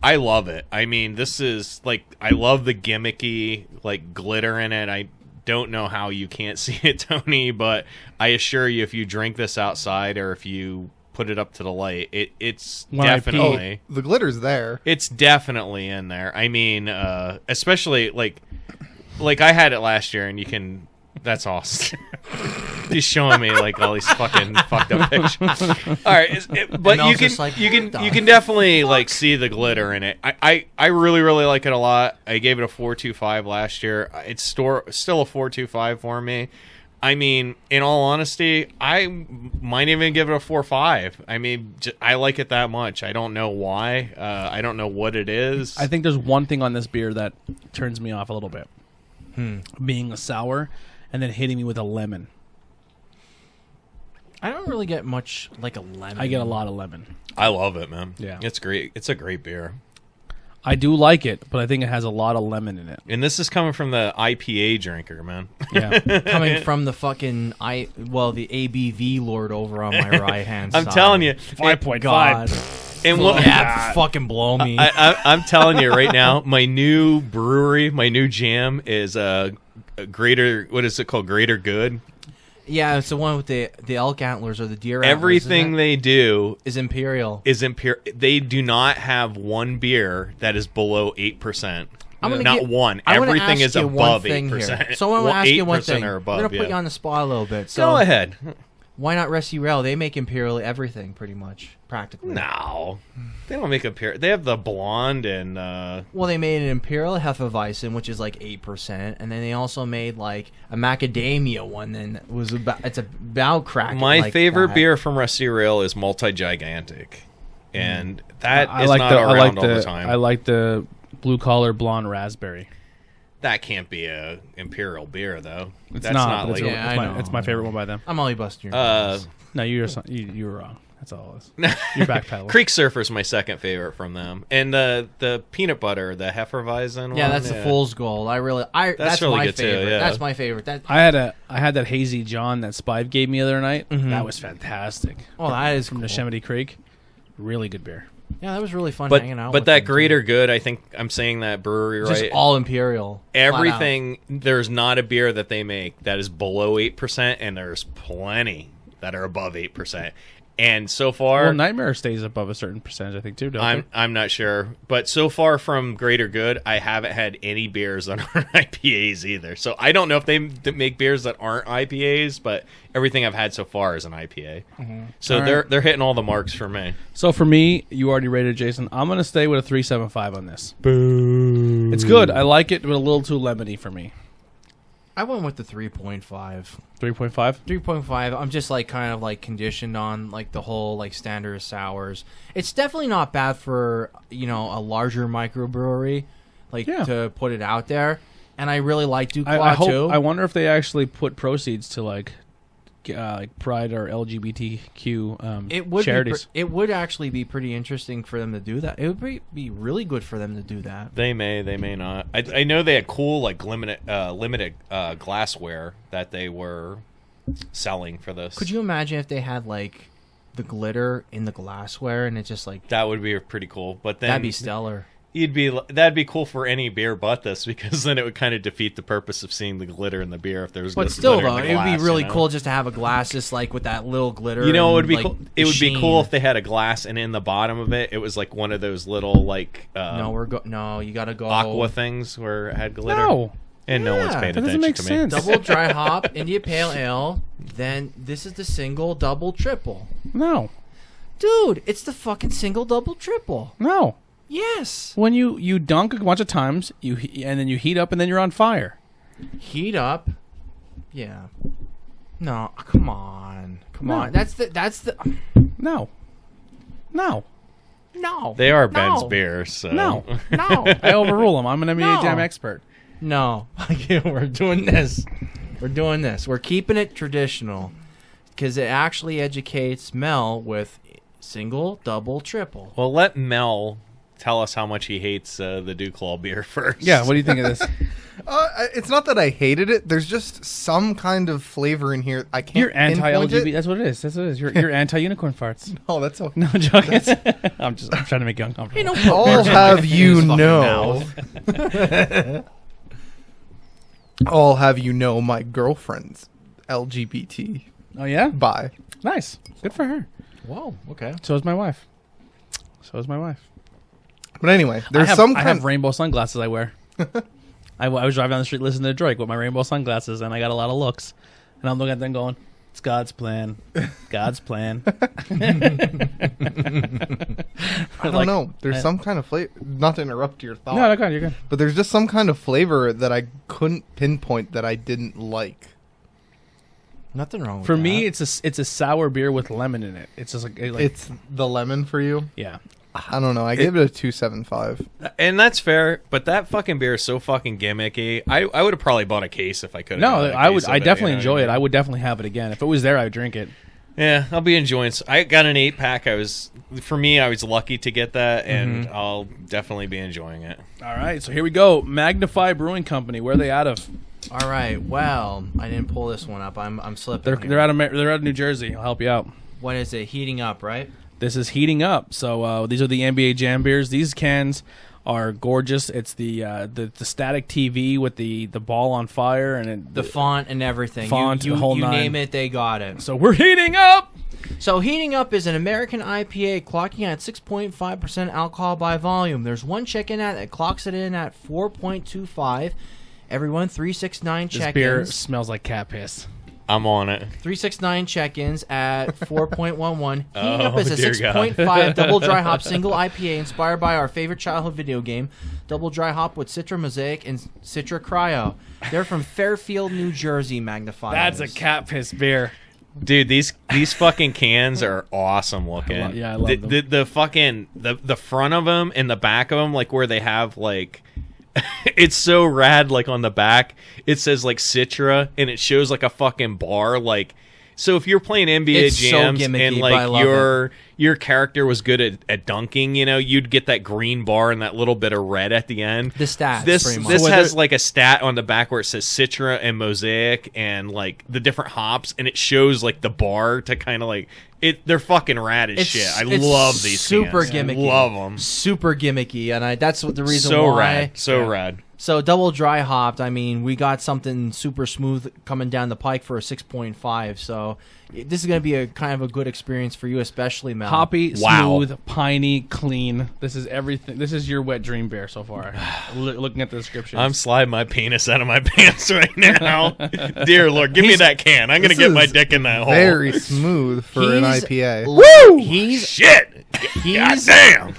I love it. I mean, this is like, I love the gimmicky like glitter in it. I don't know how you can't see it, Tony, but I assure you, if you drink this outside or if you put it up to the light, it's When I pee- definitely The glitter's there. it's definitely in there. I mean, especially like I had it last year, and you can. That's awesome. He's showing me like all these fucking fucked up pictures. All right, but Mel's you can just like, you what the can definitely like see the glitter in it. I really like it a lot. I gave it a 4.25 last year. It's still a 4.25 for me. I mean, in all honesty, I might even give it a 4.5. I mean, I like it that much. I don't know why. I don't know what it is. I think there's one thing on this beer that turns me off a little bit. Being a sour and then hitting me with a lemon. I don't really get much like a lemon. I get a lot of lemon. I love it, man. Yeah. It's great. It's a great beer. I do like it, but I think it has a lot of lemon in it. And this is coming from the IPA drinker, man. Yeah. coming from the fucking the ABV lord over on my right hand I'm side. telling you, 5.5. God. and what, Yeah, fucking blow me. I'm telling you right now, my new brewery, my new jam is a greater. What is it called? Greater Good. Yeah, it's the one with the elk antlers or the deer antlers. Everything isn't it? they do is Imperial. is impure. They do not have one beer that is below 8%. Not one. I wanna Everything ask is you one above thing here. 8%. So I want to ask you one 8% thing. or above, I'm gonna put yeah. you on the spot a little bit. So Go ahead. why not Resty Rail? They make Imperial everything pretty much, practically. No, they don't make a pair. They have the blonde and Well, they made an Imperial Hefeweizen, which is like 8%, and then they also made like a macadamia one. Then was it's about crack. my like favorite that. beer from Rusty Rail is Multi-Gigantic, and that I is like not the around all the time. I like the blue collar blonde raspberry. That can't be a Imperial beer though. It's That's not. But like it's, Yeah, it's I my, know. it's my favorite one by them. I'm only busting your. uh, You were wrong. That's all it is. You're backpedaling. Creek Surfer's my second favorite from them, and the peanut butter, the Hefeweizen. yeah, one, that's the Fool's Gold. That's really my good too, favorite. yeah. That's my favorite. That I had that hazy John that Spive gave me the other night. Mhm. That was fantastic. oh, that is From cool. Yosemite Creek. Really good beer. Yeah, that was really fun But hanging out. but with that them, too. Greater Good, I think I'm saying that brewery Just right. all Imperial. flat out. Everything, there's not a beer that they make that is below 8%, and there's plenty that are above 8%. And so far, Well, Nightmare stays above a certain percentage, I think, too. Don't I'm not sure, but so far from Greater Good, I haven't had any beers that aren't IPAs either. So I don't know if they make beers that aren't IPAs, but everything I've had so far is an IPA. So All right. they're hitting all the marks for me. So for me, you already rated Jason. I'm gonna stay with a 3.75 on this. Boo! It's good. I like it, but a little too lemony for me. I went with the 3.5. 3.5. 3.5. I'm just like kind of like conditioned on like the whole like standard sours. It's definitely not bad for a larger microbrewery, like Yeah. to put it out there. And I really like Duke I hope. too. I wonder if they actually put proceeds to like Pride or LGBTQ it would charities. it would actually be pretty interesting for them to do that. It would be really good for them to do that. They may not. I know they had cool like limited glassware that they were selling for this. Could you imagine if they had like the glitter in the glassware and it just like That would be pretty cool. But then that'd be stellar. that'd be cool for any beer but this, because then it would kind of defeat the purpose of seeing the glitter in the beer if there was But glitter still, in though, the it would be glass, really you know? cool just to have a glass just like with that little glitter. You know, it would and, be like, cool. It would be sheen. cool if they had a glass and in the bottom of it, it was like one of those little like No, you gotta go aqua things where it had glitter. No, And no one's Yeah, paid that doesn't attention make to sense. me. double dry hop India Pale Ale. Then this is the single, double, triple. no, Dude, it's the fucking single, double, triple. no. Yes. When you dunk a bunch of times, and then you heat up, and then you're on fire. Heat up. Yeah. No, come on, No. on. That's the. No, no, No. They are no. Ben's beers, so no. No. I overrule them. I'm an NBA No. Jam expert. No. We're doing this. We're doing this. We're keeping it traditional because it actually educates Mel with single, double, triple. Well, let Mel tell us how much he hates the Dewclaw beer first. Yeah. What do you think of this? It's not that I hated it. There's just some kind of flavor in here. I can't. You're pinpoint anti-LGBT. it. That's what it is. That's what it is. You're anti-unicorn farts. Oh, that's okay. No I'm joking. I'm trying to make you uncomfortable. I'll have you fucking know. I'll have you know my girlfriend's LGBT. Oh yeah. Bye. Nice. Good for her. Whoa. Okay. So is my wife. But anyway, there's I some have kind. rainbow sunglasses I wear. I was driving down the street listening to Drake with my rainbow sunglasses, and I got a lot of looks. And I'm looking at them going, it's God's plan. God's plan. I don't know. There's some kind of flavor. Not to interrupt your thought. No, you're good. But there's just some kind of flavor that I couldn't pinpoint that I didn't like. Nothing wrong with For that. me, it's a sour beer with lemon in it. It's just like It's the lemon for you. yeah. I don't know. I gave it a 2.75. And that's fair, but that fucking beer is so fucking gimmicky. I would have probably bought a case if I could. No, I would. I definitely enjoy it. I would. would definitely have it again if it was there. I would drink it. Yeah, I'll be enjoying. I got an 8-pack. I was lucky to get that, and I'll definitely be enjoying it. All right, so here we go. Magnify Brewing Company. Where are they out of? All right. Well, I didn't pull this one up. I'm slipping. They're out of New Jersey. I'll help you out. What is it? Heating up, right? This is heating up. So these are the NBA Jam beers. These cans are gorgeous. It's the static TV with the ball on fire and The font and everything. Font, you the whole you nine. name it, they got it. So we're heating up. So Heating Up is an American IPA clocking at 6.5% alcohol by volume. There's one check-in at that clocks it in at 4.25. Everyone, 369 This check-ins. beer smells like cat piss. I'm on it. 369 check-ins at 4.11. Heating Up Oh, is a dear God. 6.5 double dry hop single IPA inspired by our favorite childhood video game. Double dry hop with Citra Mosaic and Citra Cryo. They're from Fairfield, New Jersey, magnified. That's a cat piss beer. Dude, these fucking cans are awesome looking. I love them. The fucking the front of them and the back of them, like where they have like, it's so rad. Like on the back, it says like Citra, and it shows like a fucking bar. Like, so if you're playing NBA It's so jams gimmicky, and but I like love your character was good at dunking, you know, you'd get that green bar and that little bit of red at the end. The stats, This pretty much. this So has like a stat on the back where it says Citra and Mosaic and like the different hops, and it shows like the bar to kind of like it. They're fucking rad as shit. I it's love these super cans. gimmicky. Love them. Super gimmicky, and that's what the reason So why. rad. So rad. So double dry hopped. I mean, we got something super smooth coming down the pike for a 6.5. So this is going to be a kind of a good experience for you, especially Mel. Hoppy, Wow. smooth, piney, clean. This is everything. This is your wet dream beer so far. Looking at the description. I'm sliding my penis out of my pants right now. Dear Lord, give me that can. I'm gonna This get my is dick in that hole. Very smooth for an He's- IPA. Woo! He's Shit. God he's damn.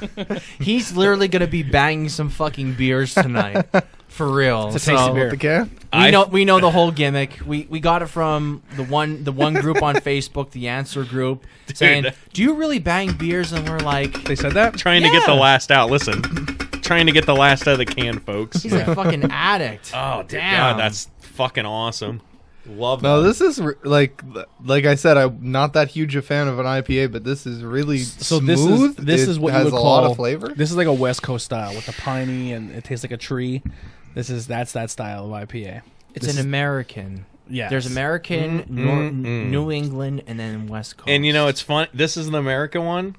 he's literally going to be banging some fucking beers tonight. For real. It's a tasty So, beer. The can? We know the whole gimmick. We got it from the one group on Facebook, the Answer group, saying, "Do you really bang beers?" And we're like, They said that? Trying to get the Yeah. last out. Listen. Trying to get the last out of the can, folks. "He's a fucking addict." Oh, dear Damn. God, that's fucking awesome. Love No, that. this is like I said, I'm not that huge a fan of an IPA, but this is really So smooth. this It is what has you would a call lot of flavor. This is like a West Coast style with the piney and it tastes like a tree. That's that style of IPA. It's This an is- American. Yes. There's American, New England, and then West Coast. And you know, it's fun. This is an American one.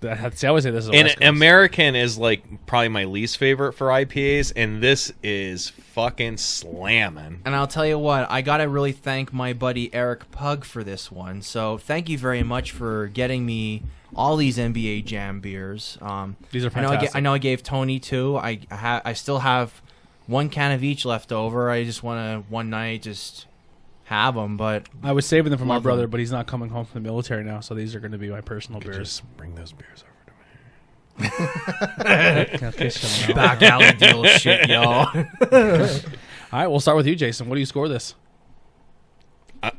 I always say this is a And West Coast. American is like probably my least favorite for IPAs, and this is fucking slamming. And I'll tell you what, I gotta really thank my buddy Eric Pug for this one. So thank you very much for getting me all these NBA Jam beers. These are I know fantastic. I know I gave Tony two. I still have one can of each left over. I just want to one night just have them. But I was saving them for my Love brother, them. but he's not coming home from the military now, so these are going to be my personal beers. Just bring those beers over to me. back alley deal shit, yo. All right, we'll start with you, Jason. What do you score this?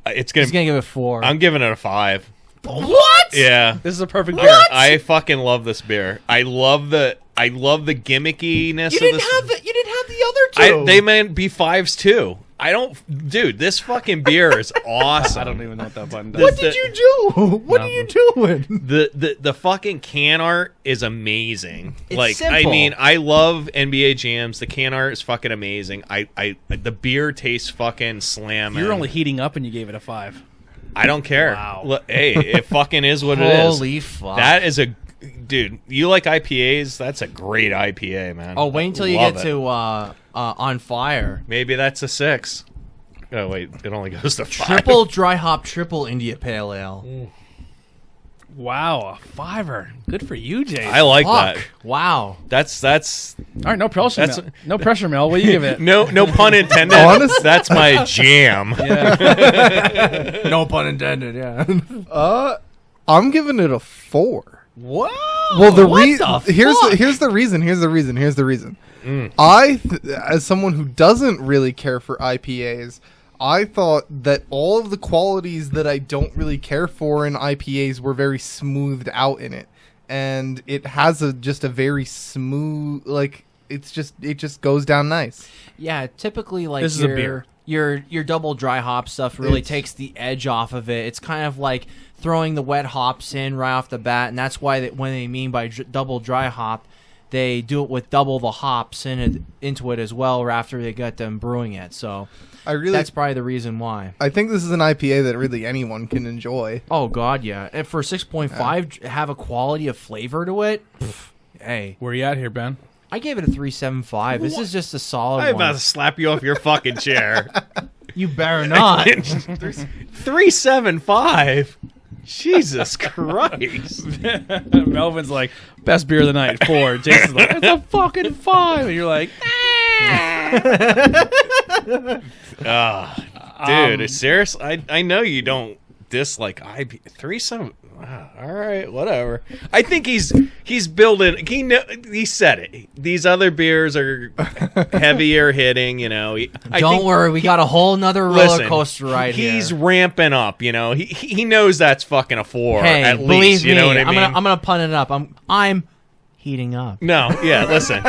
It's gonna. He's gonna give it 4. I'm giving it a 5. What? Yeah, This is a perfect beer. I fucking love this beer. I love the gimmickiness. You of didn't this. have the. You didn't have the other two. They meant B5s too. I don't, dude. This fucking beer is awesome. I don't even know what that button does. What did you do? What are you doing? The fucking can art is amazing. It's like I simple. mean, I love NBA jams. The can art is fucking amazing. The beer tastes fucking slamming. You're only heating up and you gave it a 5. I don't care. Wow. Look, hey, it fucking is what it is. Holy fuck! That is a dude. You like IPAs? That's a great IPA, man. Oh, wait until you Love get it. to On Fire. Maybe that's a 6. Oh wait, it only goes to 5. Triple dry hop, triple India Pale Ale. Wow, a 5er. Good for you, Jason. I like Fuck! that. Wow. That's All right, no pressure, That's- Mel. No pressure, Mel. What do you give it? no pun intended. Honest- That's my jam. No pun intended. Yeah. I'm giving it a 4. What? Well, What the here's fuck? here's the reason. Here's the reason. As someone who doesn't really care for IPAs, I thought that all of the qualities that I don't really care for in IPAs were very smoothed out in it, and it has just a very smooth, like it just goes down nice. Yeah. Typically, like This is a beer. Your double dry hop stuff really It's- takes the edge off of it. It's kind of like throwing the wet hops in right off the bat, and that's why when they mean by double dry hop, they do it with double the hops into it as well, or after they get them brewing it. So that's probably the reason why. I think this is an IPA that really anyone can enjoy. Oh God, yeah. And for 6.5, have a quality of flavor to it. Hey, Where you at here, Ben? I gave it a 3.75. This is just a solid I'm about one. to slap you off your fucking chair. You better not. 3.75. Jesus Christ. Melvin's like, best beer of the night, 4. Jason's like, it's a fucking 5. And you're like, Dude, seriously, I know you don't dislike IB 3-7. All right, whatever. I think he's building. He said it. These other beers are heavier hitting. You know. Don't worry, we got a whole nother roller coaster ride here. He's ramping up. You know. He knows that's fucking a 4 Hey, at believe least. me, You know what I mean? I'm gonna pun it up. I'm heating up. No, yeah, listen.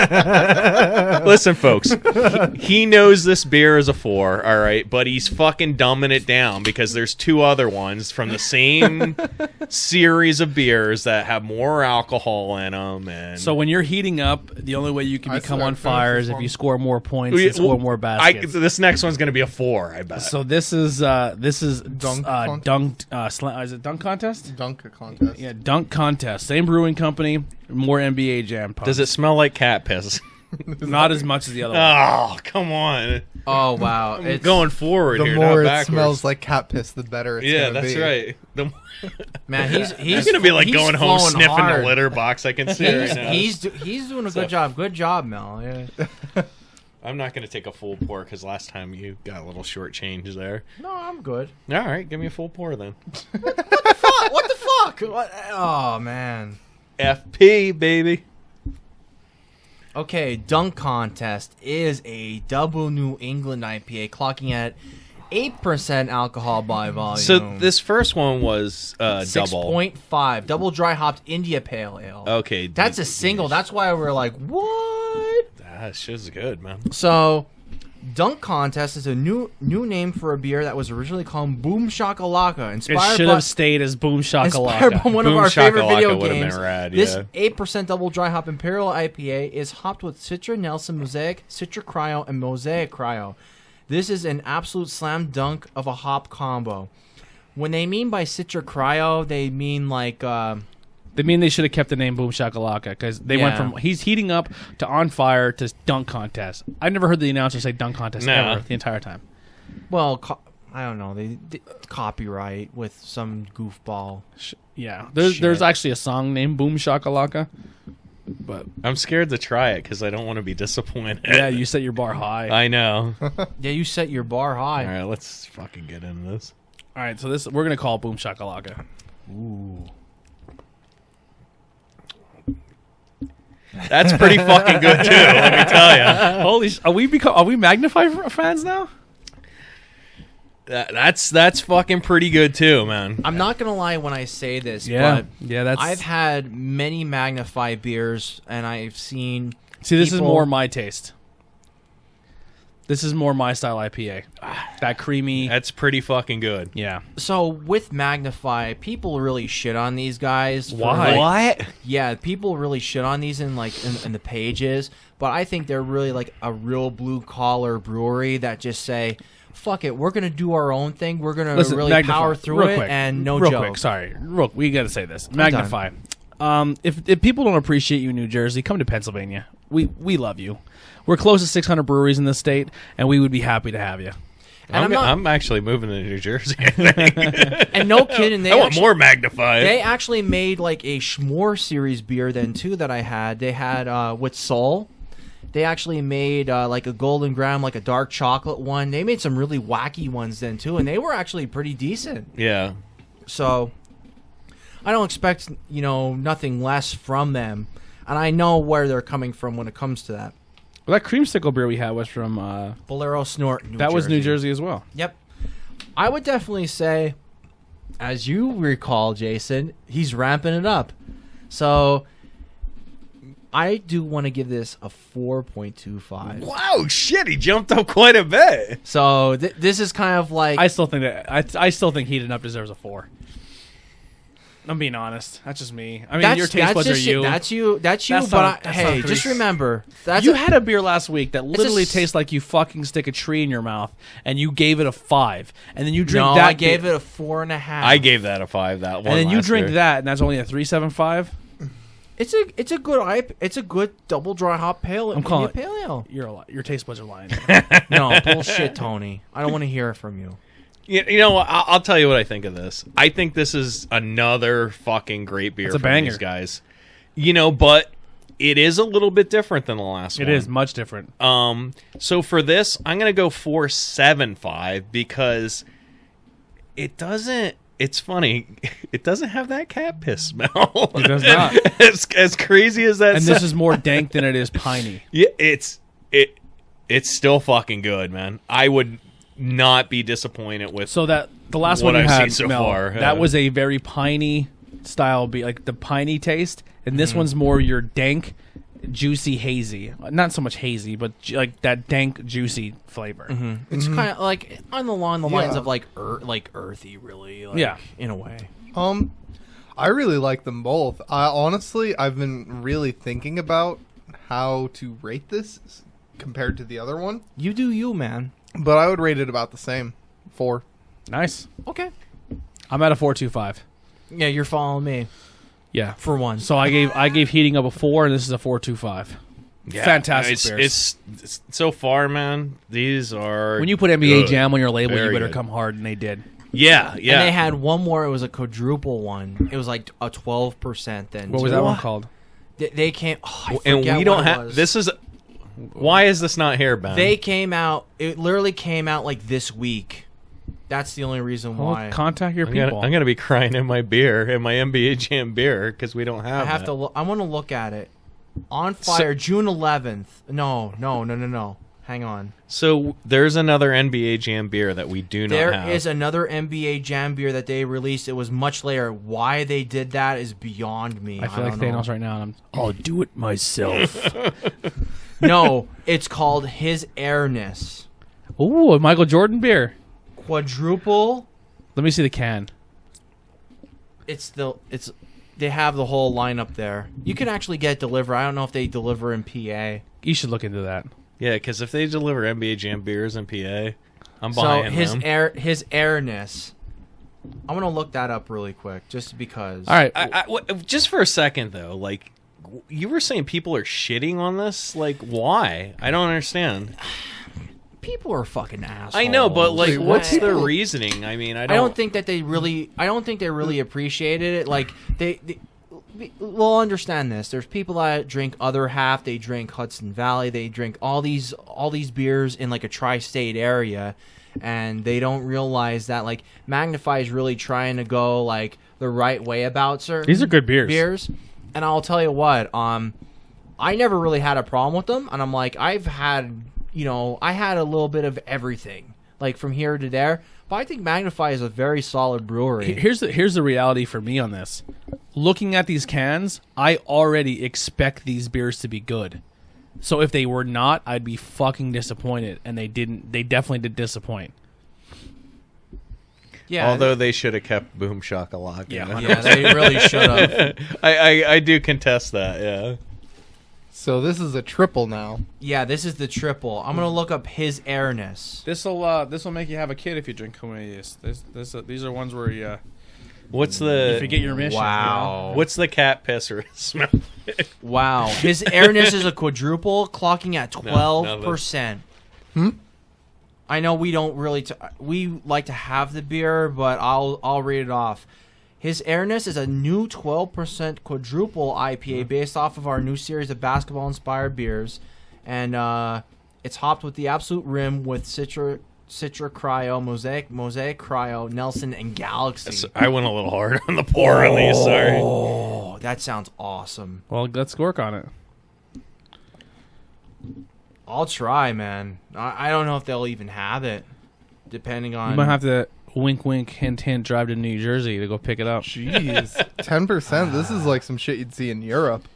Listen, folks. He knows this beer is a 4, all right, but he's fucking dumbing it down because there's 2 other ones from the same series of beers that have more alcohol in them. And so when you're heating up, the only way you can I become said on finish fire this is if one. you score more points and score more baskets. This next one's going to be a 4, I bet. So this is Dunk is it dunk contest? Dunk contest. Yeah, dunk contest. Same brewing company, more NBA Jam. Puns. Does it smell like cat piss? Not as much as the other one. Oh, come on. Oh wow, it's Going forward The here, more not it backwards. smells like cat piss, the better it's Yeah, gonna that's be. right. man. He's He's gonna be like he's going home flowing sniffing hard. the litter box. I can see it right now. He's doing a good job. Good job, Mel. Yeah. I'm not gonna take a full pour because last time you got a little short change there. No, I'm good. All right, give me a full pour then. What the fuck? What? Oh man. FP baby. Okay, Dunk Contest is a double New England IPA clocking at 8% alcohol by volume. So this first one was double. 6.5 double dry hopped India Pale Ale. Okay, That's a single. That's why we're like, what? That shit's good, man. So, Dunk Contest is a new name for a beer that was originally called Boom Shakalaka, It inspired should by have stayed as Boom inspired by Shakalaka. one Boom of our favorite Shakalaka video would've been games. rad, This yeah. 8% double dry hop Imperial IPA is hopped with Citra Nelson Mosaic, Citra Cryo, and Mosaic Cryo. This is an absolute slam dunk of a hop combo. When they mean by Citra Cryo, they mean like They mean they should have kept the name Boom Shakalaka because they went Yeah. from he's heating up to on fire to dunk contest. I never heard the announcer say dunk contest No. ever the entire time. well, I don't know, they copyright with some goofball. Yeah, there's Shit. actually a song named Boom Shakalaka, but I'm scared to try it because I don't want to be disappointed. yeah, you set your bar high. I know. Yeah, you set your bar high. All right, let's fucking get into this. All right, so we're gonna call it Boom Shakalaka. Ooh. That's pretty fucking good too. Let me tell you. Holy, are we Magnify fans now? That's fucking pretty good too, man. I'm not gonna lie when I say this, Yeah, but yeah. That's I've had many Magnify beers, and I've seen. see. This is people- more my taste. This is more my style IPA. That creamy. That's pretty fucking good. Yeah. So with Magnify, people really shit on these guys. for, Why? like- What? Yeah, people really shit on these in the pages, but I think they're really like a real blue collar brewery that just say, "Fuck it, we're gonna do our own thing. We're gonna Listen, really Magnify, power through real it quick, and no real joke." quick. Sorry, we got to say this. done. Magnify. If people don't appreciate you in New Jersey, come to Pennsylvania. We love you. We're close to 600 breweries in this state, and we would be happy to have you. And I'm not- I'm actually moving to New Jersey. I think. And no kidding, I want more magnified. They actually made like a Schmore series beer then too that I had. They had with Soul. They actually made like a Golden Graham, like a dark chocolate one. They made some really wacky ones then too, and they were actually pretty decent. Yeah. So I don't expect nothing less from them, and I know where they're coming from when it comes to that. Well, that creamsicle beer we had was from Bolero Snort. that was New Jersey as well. Yep. I would definitely say, as you recall, Jason, he's ramping it up. So I do want to give this a 4.25. Wow, shit, he jumped up quite a bit. So this is kind of like I still think that I still think Heated Up deserves a 4. I'm being honest. That's just me. I mean, your taste buds are just you. That's you. That's you. That's but not- that's hey, not just good. remember that's You had a beer last week that literally s- tastes like you fucking stick a tree in your mouth, and you gave it a 5, and then you drink no. that. I gave beer- it a 4.5. I gave that a 5. That one. and then you last drink year. that, and that's only a 3.75. It's a good double dry hop pale. I'm calling India pale ale. Your taste buds are lying. No bullshit, Tony. I don't want to hear it from you. You know what? I'll tell you what I think of this. I think this is another fucking great beer It's a from banger. these guys. But it is a little bit different than the last one. It is much different. So for this, I'm going to go 4.75 because it doesn't. It's funny. It doesn't have that cat piss smell. It does not. as crazy as that. And this is more dank than it is piney. Yeah, it's still fucking good, man. I would not be disappointed with. So that the last What one you I've had, seen so Mel, far, that was a very piney style beer, like the piney taste, and this one's more your dank, juicy, hazy. Not so much hazy, but like that dank, juicy flavor. It's kind of like along the lines Yeah. of like earthy, really. Like, Yeah. in a way. I really like them both. Honestly, I've been really thinking about how to rate this compared to the other one, You do you, man. but I would rate it about the same. 4. Nice. Okay. I'm at a 4.25. Yeah, you're following me Yeah. for one. So I gave Heating Up a 4, and this is a 4.25. Yeah, Fantastic beers. It's so far, man. These are When you put NBA good. Jam on your label, Very you better good. come hard, and they did. Yeah. And they had one more. It was a quadruple one. It was like a 12%. Then What was that one called? They came. Oh, I and forget we don't what it have. was. This is. Why is this not here, Ben? They came out. It literally came out like this week. That's the only reason Well, why. contact your I'm people. gonna be crying in my beer, in my NBA Jam beer, because we don't have. I have that. to. I want to look at it. On Fire, June 11th. No. Hang on. So there's another NBA Jam beer that we do not There have. is another NBA Jam beer that they released. It was much later. Why they did that is beyond me. I feel like don't know. Thanos right now, and I'll do it myself. No, it's called His Airness. Ooh, a Michael Jordan beer. Quadruple. Let me see the can. They have the whole lineup there. You can actually get it delivered. I don't know if they deliver in PA. You should look into that. Yeah, because if they deliver NBA Jam beers in PA, I'm So buying his them. his airness. I'm gonna look that up really quick, just because. All right. Just for a second though, like you were saying, people are shitting on this. Like, why? I don't understand. People are fucking assholes. I know, but like, Wait, what's what? the reasoning? I mean, I I don't. don't think that they really. I don't think they really appreciated it. Like we'll understand this. There's people that drink other half. They drink Hudson Valley. They drink all these beers in like a tri-state area, and they don't realize that like Magnify is really trying to go like the right way about certain. These are good beers. Beers, and I'll tell you what. I never really had a problem with them, and I'm like I've had. I had a little bit of everything, like from here to there. But I think Magnify is a very solid brewery. Here's the reality for me on this. Looking at these cans, I already expect these beers to be good. So if they were not, I'd be fucking disappointed. And they didn't. They definitely did disappoint. Yeah. Although they should have kept Boom Shakalaka. Yeah. Yeah, they really should have. I do contest that. Yeah. So this is a triple now. Yeah, this is the triple. I'm gonna look up His Airness. This'll make you have a kid if you drink Kumeis. These are ones where you What's the forget your mission. Wow. What's the cat pisser smell? Wow. His Airness is a quadruple, clocking at 12%. I know we don't really. We like to have the beer, but I'll read it off. His Airness is a new 12% quadruple IPA based off of our new series of basketball-inspired beers, and it's hopped with the Absolute Rim with Citra Cryo, Mosaic Cryo, Nelson, and Galaxy. I went a little hard on the pour on these. Sorry. Oh, that sounds awesome. Well, let's work on it. I'll try, man. I don't know if they'll even have it, depending on. You might have to wink, wink, hint, hint. Drive to New Jersey to go pick it up. Jeez, 10%. This is like some shit you'd see in Europe.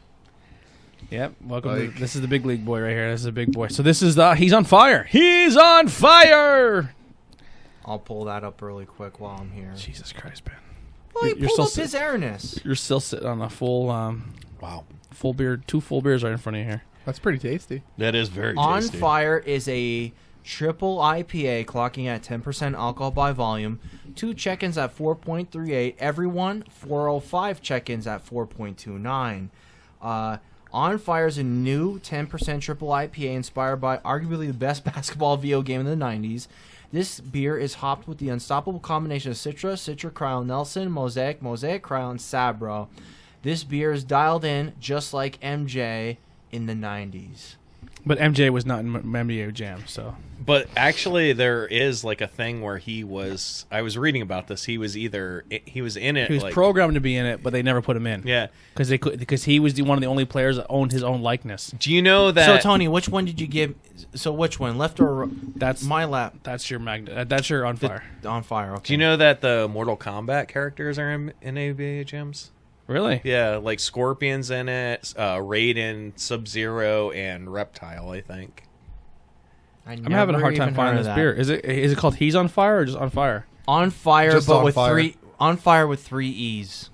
Yep. Welcome. Like- This is the big league boy right here. This is a big boy. So this is he's on fire. He's on fire. I'll pull that up really quick while I'm here. Jesus Christ, man. Well, he You're pulled still up His Airness. You're still sitting on a full Wow. full beer, 2 full beers right in front of you here. That's pretty tasty. That is very On tasty. Fire is a triple IPA clocking at 10% alcohol by volume. 2 check-ins at 4.38. Everyone 405 check-ins at 4.29. On Fire is a new 10% triple IPA inspired by arguably the best basketball video game in the 90s. This beer is hopped with the unstoppable combination of Citra, Citra Cryo Nelson, Mosaic, Mosaic Cryo, and Sabro. This beer is dialed in just like MJ in the 90s. But MJ was not in NBA Jam, so. But actually, there is like a thing where he was. I was reading about this. He was in it. He was like, programmed to be in it, but they never put him in. Yeah, because he was one of the only players that owned his own likeness. Do you know that? So Tony, which one did you give? So which one, left or That's my lap? That's your That's your on fire. On fire. Okay. Do you know that the Mortal Kombat characters are in NBA Gems? Really? Yeah, like Scorpion's in it, Raiden, Sub-Zero, and Reptile, I think. I'm having a hard time finding this beer. Is it called He's on Fire or just On Fire? On Fire, Just but On with Fire. three. On Fire with 3 E's.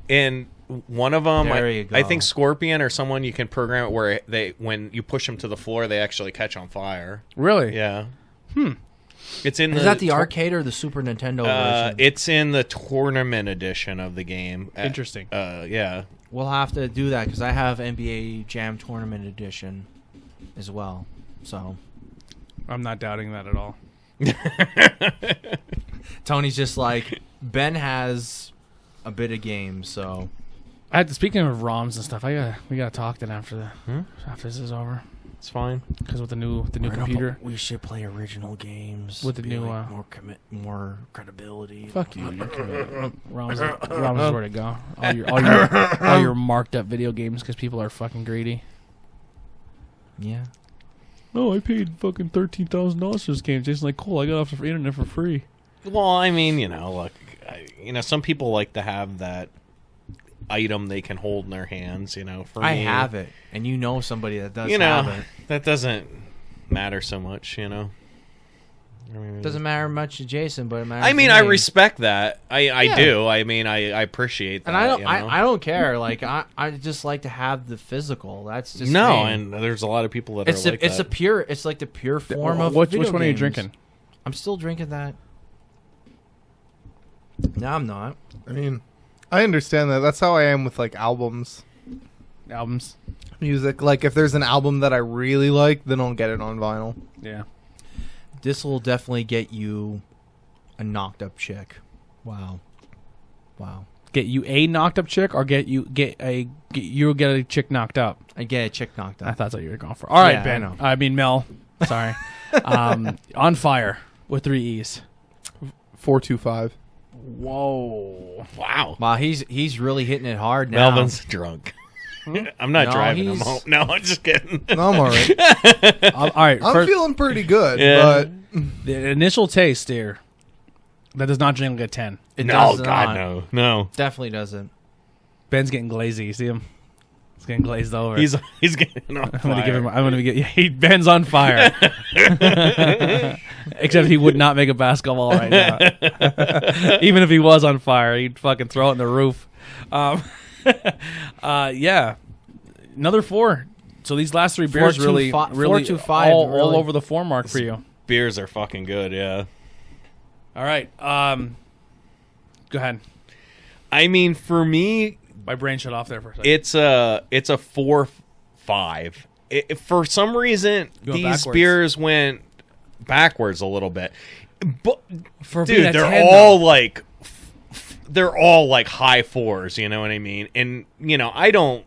And one of them, There you go. I think Scorpion or someone, you can program it where when you push them to the floor, they actually catch on fire. Really? Yeah. It's in Is that the arcade or the Super Nintendo version? It's in the tournament edition of the game. Interesting. Yeah. We'll have to do that because I have NBA Jam Tournament Edition as well. So I'm not doubting that at all. Tony's just like, Ben has a bit of games, so Speaking of ROMs and stuff, we gotta talk then after this is over. It's fine. Because with the new computer, we should play original games With the new, more credibility. fuck you. ROMs is where to go. All your marked up video games because people are fucking greedy. Yeah. Oh, I paid fucking $13,000 for this game. Jason's like, cool. I got off the internet for free. Well, I mean, look, some people like to have that item they can hold in their hands. For I me, have it, and you know somebody that does have have it. that doesn't matter so much. Doesn't matter much to Jason, but it matters. I mean, to I me. respect that. I Yeah. do. I mean, I appreciate that. And I don't care. Like I just like to have the physical. That's just no, me. and there's a lot of people that it's are like that. it's like the pure form of Which video one are you games. drinking? I'm still drinking that. No, I'm not. I mean, I understand that. That's how I am with like albums, Albums? music. Like if there's an album that I really like, then I'll get it on vinyl. Yeah. This will definitely get you a knocked up chick. Wow. Get you a knocked up chick, or you'll get a chick knocked up. I get a chick knocked I up. thought that's what you were going for. All right, Yeah, Ben. I know. I mean Mel. Sorry. On Fire with 3 E's. 425. Whoa. wow. Wow, he's really hitting it hard now. Melvin's drunk. I'm not No, driving him he's- home. No, I'm just kidding. No, I'm all right. All right. I'm feeling pretty good, Yeah. but the initial taste here, that does not drink like a 10. It No, does God, not. no. Definitely doesn't. Ben's getting glazy. You see him? He's getting glazed over. He's getting on I'm gonna give him. fire. I'm gonna get. Ben's on fire. Except he would not make a basketball right now. Even if he was on fire, he'd fucking throw it in the roof. Yeah, another 4. So these last 3 beers 4.25 really 4.25 all really. over the 4 mark for you. Beers are fucking good, yeah. All right. Go ahead. I mean, for me, My brain shut off there for a second. it's a 4-5. For some reason, Going these backwards. beers went backwards a little bit. But For being dude, a they're 10, all though. like they're all like high 4s, you know what I mean? And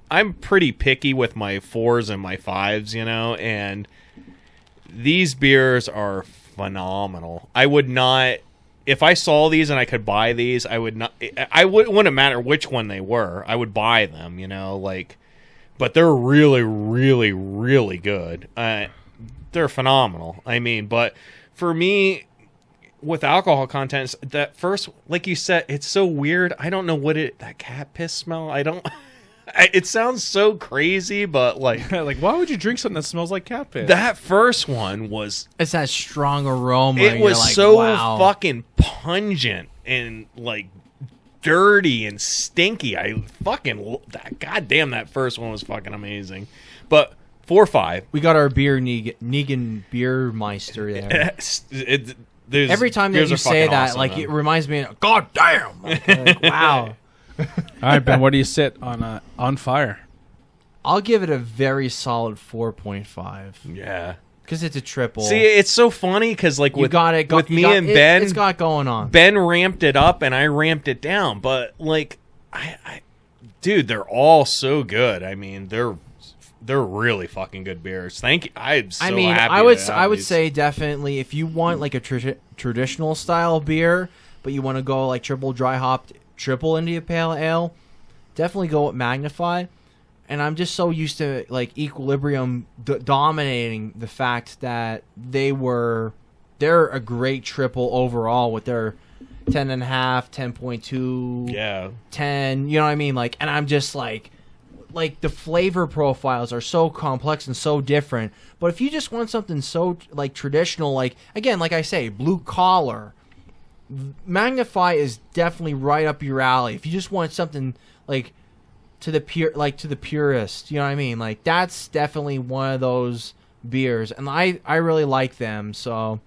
I'm pretty picky with my 4s and my 5s, and these beers are phenomenal. I would not, if I saw these and I could buy these, I would not, it wouldn't matter which one they were. I would buy them, but they're really, really, really good. They're phenomenal. I mean, but for me, with alcohol contents, that first, like you said, it's so weird. I don't know that cat piss smell. It sounds so crazy, but like like, why would you drink something that smells like cat piss? that first one was, It's that strong aroma. it and was you're like, so wow. fucking pungent and like dirty and stinky. Goddamn, that first one was fucking amazing. But 4-5. We got our beer Negan Beermeister there. Every time that beers you are say fucking that, awesome, like though. it reminds me of God damn. Like, wow. All right, Ben, where do you sit on Fire? I'll give it a very solid 4.5. Yeah. Because it's a triple. See, it's so funny because like with me and Ben, it's got going on. Ben ramped it up and I ramped it down, but like, dude, they're all so good. I mean, they're really fucking good beers. Thank you. I'm so happy. I would say definitely if you want like a traditional style beer, but you want to go like triple dry hopped triple India Pale Ale, definitely go with Magnify. And I'm just so used to like Equilibrium dominating the fact that they're a great triple overall with their 10.5, 10.2, 10. You know what I mean? Like, and I'm just like the flavor profiles are so complex and so different. But if you just want something so like traditional, like again, like I say, blue collar, Magnify is definitely right up your alley. If you just want something like to the purist, you know what I mean? Like that's definitely one of those beers, and I really like them. So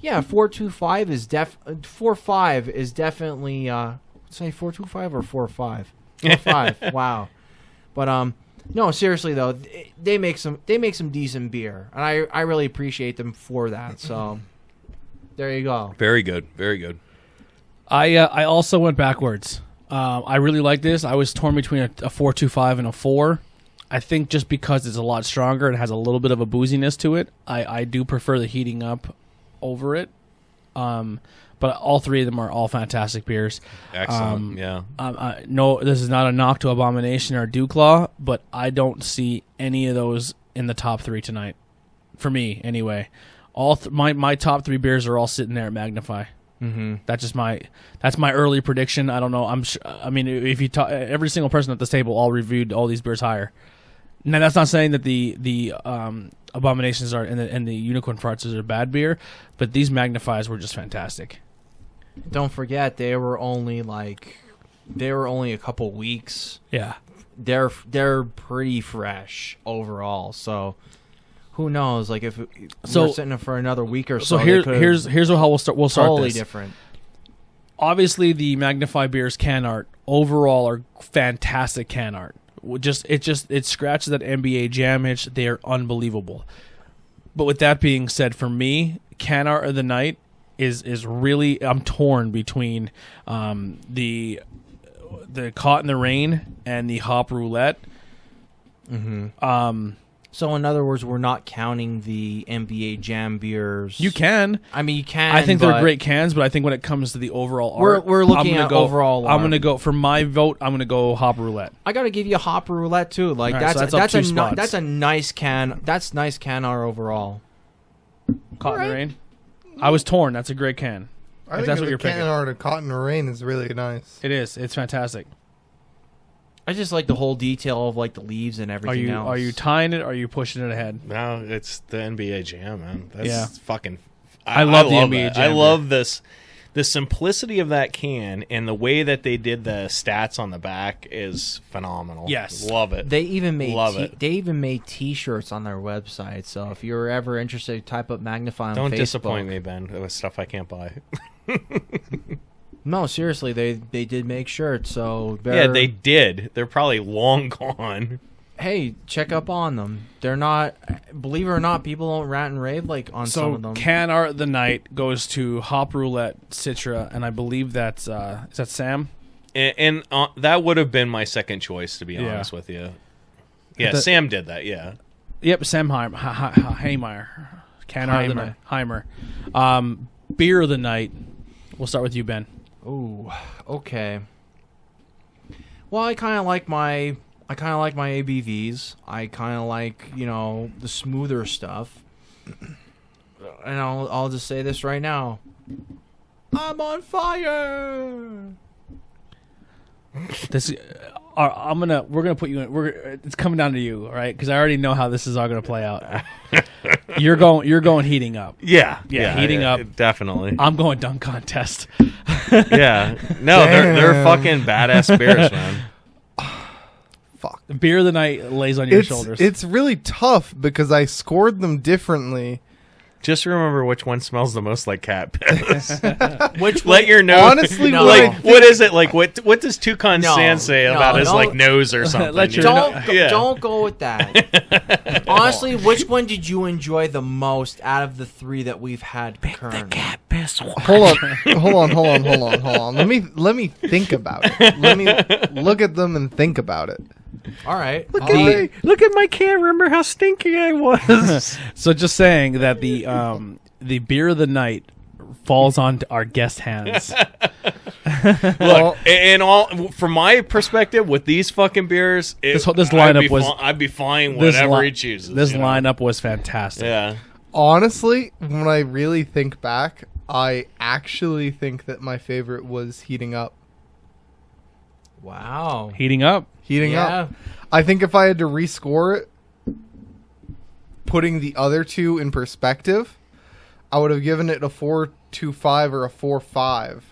yeah, 425 is 4.5 is definitely say 425 or 4.5. 4.5. Wow. But no, seriously though, they make some decent beer, and I really appreciate them for that. So there you go. Very good, very good. I also went backwards. I really like this. I was torn between a 4.25 and a 4. I think just because it's a lot stronger and has a little bit of a booziness to it, I do prefer the heating up over it. But all three of them are all fantastic beers. Excellent, yeah. No, this is not a knock to Abomination or Dewclaw, but I don't see any of those in the top 3 tonight. For me, anyway. My top 3 beers are all sitting there at Magnify. Mm-hmm. That's my early prediction. I don't know. I mean, if you talk, every single person at this table all reviewed all these beers higher. Now that's not saying that the Abominations are and the Unicorn Farts are bad beer, but these Magnifies were just fantastic. Don't forget they were only a couple weeks. Yeah, they're pretty fresh overall. So who knows? Like if we're sitting for another week or so. So here's how we'll start. We'll start totally this. Different. Obviously, the Magnify beers can art overall are fantastic can art. It scratches that NBA Jam itch. They are unbelievable. But with that being said, for me, can art of the night is really, I'm torn between the Caught in the Rain and the Hop Roulette. Mm-hmm. So in other words, we're not counting the NBA Jam beers. You can. I mean, you can. I think they're great cans, but I think when it comes to the overall art, we're looking at overall art. I'm going to go, for my vote, I'm going to go Hop Roulette. I got to give you a Hop Roulette too. Like right, that's a nice can. That's nice can art overall. Caught in the Rain. I was torn. That's a great can. I think the can art of Caught in the Rain is really nice. It is. It's fantastic. I just like the whole detail of like the leaves and everything else. Are you tying it or are you pushing it ahead? No, it's the NBA Jam, man. That's fucking... I love the NBA Jam. I love this. The simplicity of that can and the way that they did the stats on the back is phenomenal. Yes. Love it. They even made T-shirts on their website. So if you're ever interested, type up Magnify on Facebook. Don't disappoint me, Ben. It was stuff I can't buy. No, seriously, they did make shirts, so yeah, they did. They're probably long gone. Hey, check up on them. They're not, believe it or not, people don't rant and rave like on some of them. So can art of the night goes to Hop Roulette, Citra, and I believe that's is that Sam? And that would have been my second choice, to be honest with you. Yeah, Sam did that. Yeah. Yep, Sam Heimer. Can art of the night. Heimer. Beer of the night. We'll start with you, Ben. Ooh, okay. Well, I kind of like my ABVs. I kind of like, the smoother stuff. And I'll just say this right now. I'm on fire. We're gonna put you in. It's coming down to you, all right? Because I already know how this is all gonna play out. You're going heating up. Yeah, heating up. Definitely. I'm going dunk contest. Yeah, no, they're fucking badass beers, man. Fuck. Beer of the night lays on your shoulders. It's really tough because I scored them differently. Just remember which one smells the most like cat piss. Which let your nose. Honestly, what is it like? What does Toucan Sam say about his nose or something? Don't go with that. Honestly, which one did you enjoy the most out of the 3 that we've had currently? Hold on. Let me think about it. Let me look at them and think about it. All right. Look at my can. Remember how stinky I was? So just saying that the beer of the night falls onto our guest hands. Look, and all from my perspective, with these fucking beers, This lineup I'd be fine whatever he chooses. This you know? lineup was fantastic. Yeah. Honestly, when I really think back, I actually think that my favorite was Heating Up. Wow. Heating up. Heating Up. I think if I had to rescore it, putting the other 2 in perspective, I would have given it a 4.25 or a 4.5,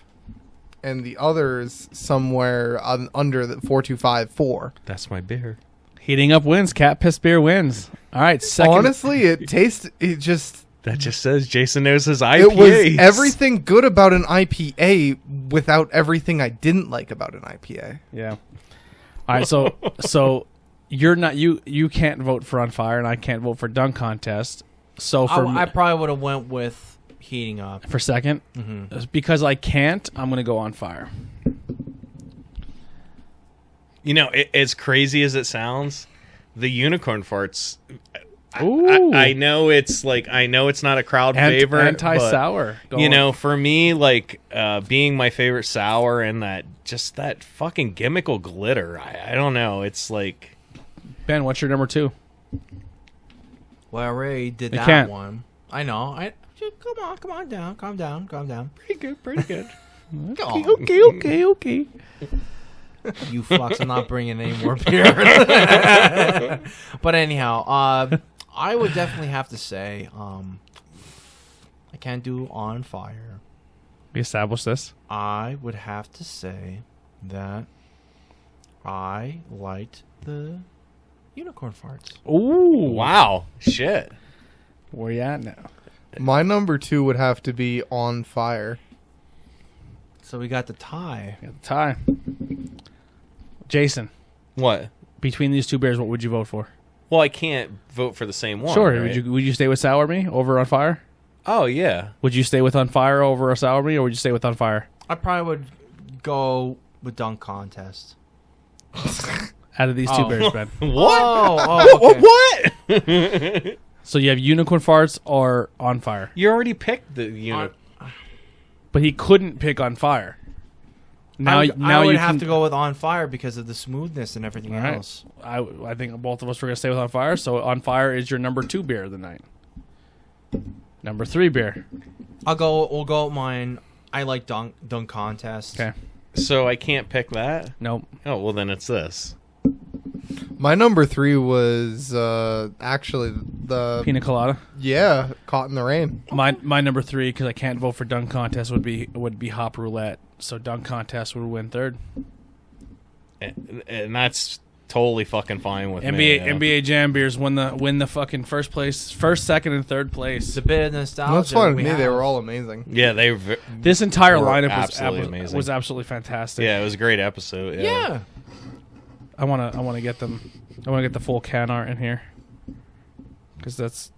and the others somewhere under the 4.25, 4. That's my beer. Heating up wins. Cat piss beer wins. All right. Second. Honestly, it just That just says Jason knows his IPAs. it was everything good about an IPA without everything I didn't like about an IPA. Yeah. All right. So you're not you can't vote for On Fire, and I can't vote for Dunk Contest. So for I probably would have went with Heating Up. for second, because I can't, I'm gonna go On Fire. You know, as crazy as it sounds, the unicorn farts. Ooh. I know it's not a crowd favorite. Anti-sour. But, you know, for me, like being my favorite sour and that fucking gimmickle glitter. I don't know. It's like, Ben, what's your number 2? Well, I already did You that can't. one. I know. Calm down. Calm down. pretty good. Okay. You fucks, I'm not bringing any more beer. But anyhow, I would definitely have to say, I can't do On Fire. We established this. I would have to say that I liked the unicorn farts. Ooh. Wow. Shit. Where you at now? My number 2 would have to be On Fire. So we got the tie. Got the tie. Jason, What? between these 2 beers, what would you vote for? Well, I can't vote for the same one. Sure. right? Would you stay with Sour Me over On Fire? Oh, yeah. Would you stay with On Fire over a Sour Me, or would you stay with On Fire? I probably would go with Dunk Contest. Out of these 2 beers, Ben. Oh, okay. What? So you have Unicorn Farts or On Fire. You already picked the unit. But he couldn't pick On Fire. Now I would you have can, to go with On Fire because of the smoothness and everything All right. else. I think both of us were going to stay with On Fire, so On Fire is your number 2 beer of the night. Number 3 beer. We'll go with mine. I like Dunk Contest. Okay. So I can't pick that? Nope. Oh, well, then it's this. My number 3 was actually the Pina Colada. Caught in the Rain. My number 3, because I can't vote for Dunk Contest, would be Hop Roulette. So Dunk Contest would win 3rd. And that's totally fucking fine with me. NBA Jam beers win the fucking first, second, and 3rd place. It's a bit of nostalgia. That's fine with me. have. They were all amazing. Yeah, This entire Were lineup absolutely amazing. was absolutely fantastic. Yeah, it was a great episode. Yeah. I want to get them. I want to get the full can art in here, because that's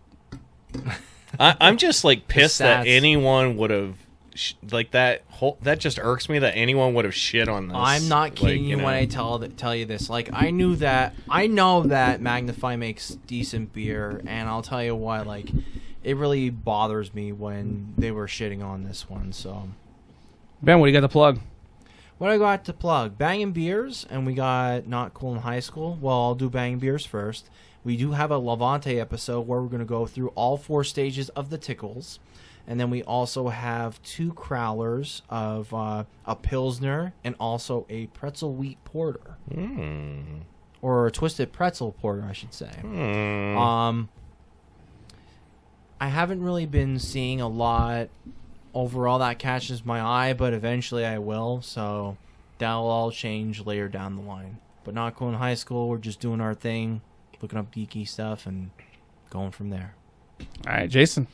I'm just like pissed that stats. anyone would have that just irks me that anyone would have shit on this. I'm not kidding Like, you know. when I tell you this. Like, I know that Magnify makes decent beer, and I'll tell you why. Like, it really bothers me when they were shitting on this one. So, Ben. What do you got to plug? what I got to plug? Bangin' Beers, and we got Not Cool in High School. Well, I'll do Bangin' Beers first. We do have a Levante episode where we're going to go through all 4 stages of the tickles. And then we also have 2 crowlers of a Pilsner and also a pretzel wheat porter. Or a twisted pretzel porter, I should say. I haven't really been seeing a lot overall that catches my eye, but eventually I will. So that'll all change later down the line. But Not Cool in High School, we're just doing our thing, looking up geeky stuff and going from there. All right, Jason.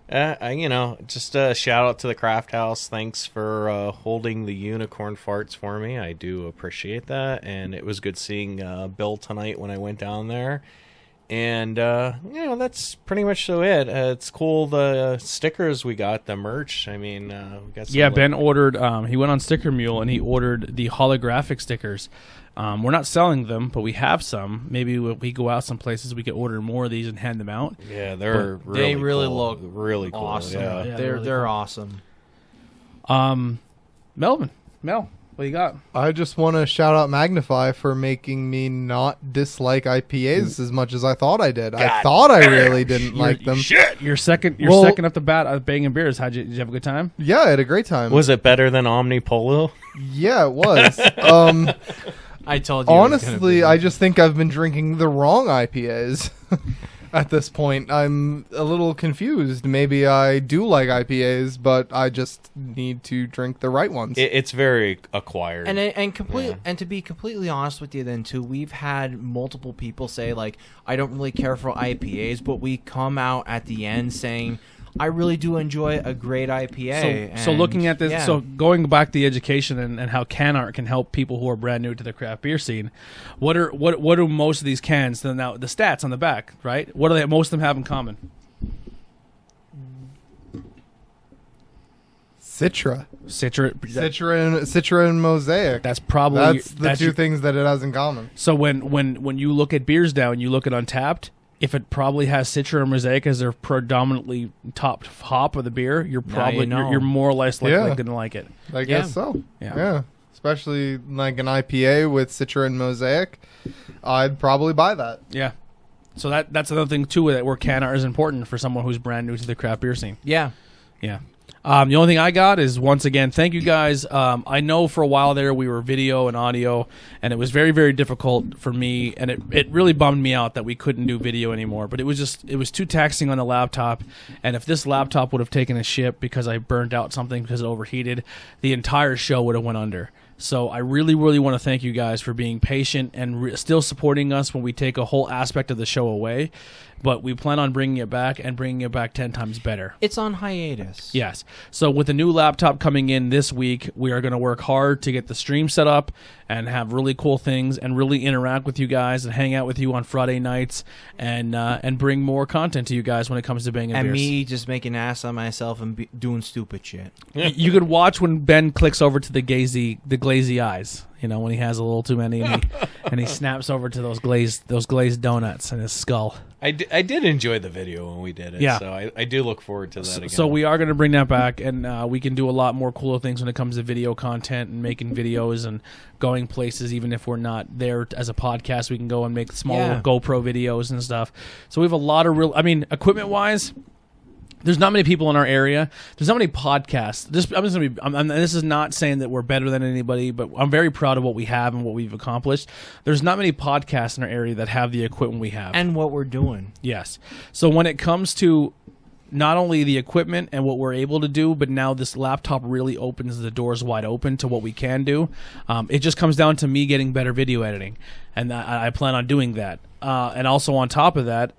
Just a shout out to the Craft House. Thanks for holding the unicorn farts for me. I do appreciate that, and it was good seeing Bill tonight when I went down there. And that's pretty much so it. It's cool, the stickers we got, the merch. I mean, we got some Ben ordered. He went on Sticker Mule and he ordered the holographic stickers. We're not selling them, but we have some. Maybe if we go out some places, we could order more of these and hand them out. Yeah, they're they really cool. look really cool. awesome. Yeah. They're really cool. awesome. Mel, what you got? I just want to shout out Magnify for making me not dislike IPAs as much as I thought I did. I thought I really didn't like them. Shit, you're second up the bat at Bangin Beers. Did you have a good time? Yeah, I had a great time. Was it better than Omni Polo? Yeah, it was. I told you. Honestly, I just think I've been drinking the wrong IPAs at this point. I'm a little confused. Maybe I do like IPAs, but I just need to drink the right ones. It's very acquired. And to be completely honest with you, then too, we've had multiple people say like, I don't really care for IPAs, but we come out at the end saying, I really do enjoy a great IPA. So looking at this, yeah. so going back to the education and how can art can help people who are brand new to the craft beer scene, what do most of these cans, now the stats on the back, right? What do they most of them have in common? Citra Citra. and Mosaic. That's probably the two things that it has in common. So when you look at beers now and you look at Untapped, if it probably has Citra or Mosaic as their predominantly top hop of the beer, you're probably you're more or less likely going to like it. I guess so. Yeah. Especially like an IPA with Citra and Mosaic, I'd probably buy that. Yeah. So that's another thing too, that where can art is important for someone who's brand new to the craft beer scene. Yeah. Yeah. The only thing I got is, once again, thank you guys. I know for a while there we were video and audio, and it was very, very difficult for me, and it really bummed me out that we couldn't do video anymore. But it was too taxing on the laptop, and if this laptop would have taken a ship because I burned out something because it overheated, the entire show would have went under. So I really, really want to thank you guys for being patient and still supporting us when we take a whole aspect of the show away. But we plan on bringing it back and bringing it back 10 times better. It's on hiatus. Yes. So with the new laptop coming in this week, we are going to work hard to get the stream set up and have really cool things and really interact with you guys and hang out with you on Friday nights and bring more content to you guys when it comes to Bangin' And Beers. me just making an ass on myself and doing stupid shit. You could watch when Ben clicks over to the glazy eyes. You know, when he has a little too many, and he snaps over to those glazed donuts in his skull. I did enjoy the video when we did it. Yeah. So I do look forward to that again. So we are going to bring that back, and we can do a lot more cooler things when it comes to video content and making videos and going places. Even if we're not there as a podcast, we can go and make small little GoPro videos and stuff. So we have a lot of equipment-wise, there's not many people in our area. There's not many podcasts. This is not saying that we're better than anybody, but I'm very proud of what we have and what we've accomplished. There's not many podcasts in our area that have the equipment we have. And what we're doing. Yes. So when it comes to not only the equipment and what we're able to do, but now this laptop really opens the doors wide open to what we can do. It just comes down to me getting better video editing, and I plan on doing that. And also on top of that,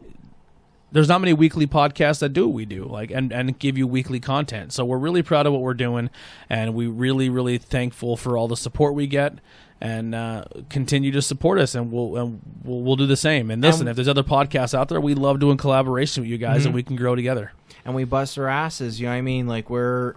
there's not many weekly podcasts that do what we do, and give you weekly content. So we're really proud of what we're doing, and we really, really thankful for all the support we get, and continue to support us, and we'll do the same. And listen, if there's other podcasts out there, we love doing collaboration with you guys, and we can grow together. And we bust our asses, you know what I mean? Like we're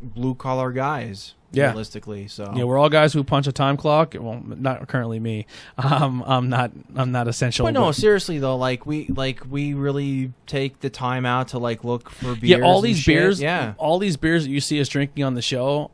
blue collar guys. Yeah. Realistically, so yeah, we're all guys who punch a time clock. Well, not currently me. I'm not essential. But no, seriously though, we really take the time out to look for beers. Yeah, all these beers. Yeah, all these beers that you see us drinking on the show.